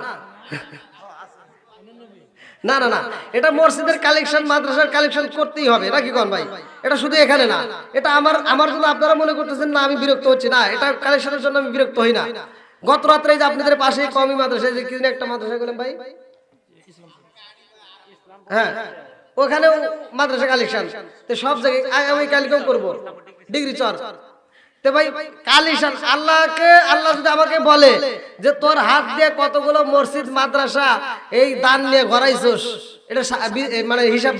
না না না, এটা মসজিদের কালেকশন, মাদ্রাসার কালেকশন করতেই হবে নাকি কোন ভাই? এটা শুধু এখানে না, এটা আমার জন্য আপনারা মনে করতেছেন না আমি বিরক্ত হচ্ছি, না, এটা কালেকশনের জন্য আমি বিরক্ত হই না। গত রাত্রে যে আপনাদের পাশে কওমি মাদ্রাসায় যে কিনে একটা মাদ্রাসা করলেন ভাই, হ্যাঁ ওখানেও মাদ্রাসা কালেকশন, তো সব জায়গায় আমি কালকেও করবো ডিগ্রি চর। তো ভাই কালেকশন আল্লাহ যদি আমাকে বলে যে তোর হাত দিয়ে কতগুলো মসজিদ মাদ্রাসা এই দান নিয়ে ঘরাইছস, এটা মানে হিসাব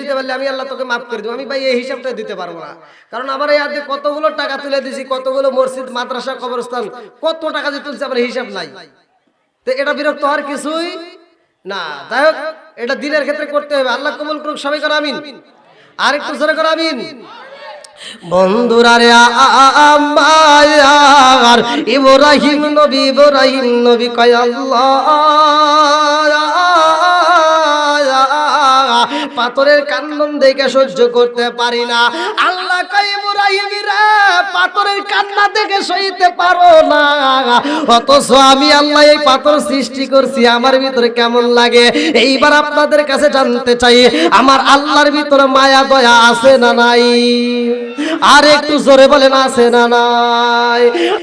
দিতে পারলে আমি আল্লাহ তোকে মাফ করে দেবো। আমি ভাই এই হিসাবটা দিতে পারবো না, কারণ আমার এই হাতে কতগুলো টাকা তুলে দিছি, কতগুলো মসজিদ মাদ্রাসা কবরস্থান কত টাকা দিয়ে তুলছে, আমার হিসাব নাই। তো এটা বিরক্ত হওয়ার কিছুই না। যাই হোক, এটা দিনের ক্ষেত্রে করতে হবে। আল্লাহ কবুল করুক। সবাই করে আমিন। আর একটু জোরে করে আমিন। বন্ধুরা রে আমার ইব্রাহিম নবী কয় আল্লাহ পাথরের কান্নন দেখে সহ্য করতে পারি না। আল্লাহ কয় ইব্রাহিম রে পাথরের কান্না দেখে সইতে পারো না, অথচ আমি আল্লাহ এই পাথর সৃষ্টি করছি, আমার ভিতরে কেমন লাগে? এইবার আপনাদের কাছে জানতে চাই, আমার আল্লাহর ভিতরে মায়া দয়া আছে না নাই? আর একটু জোরে বলেন আছে না নাই?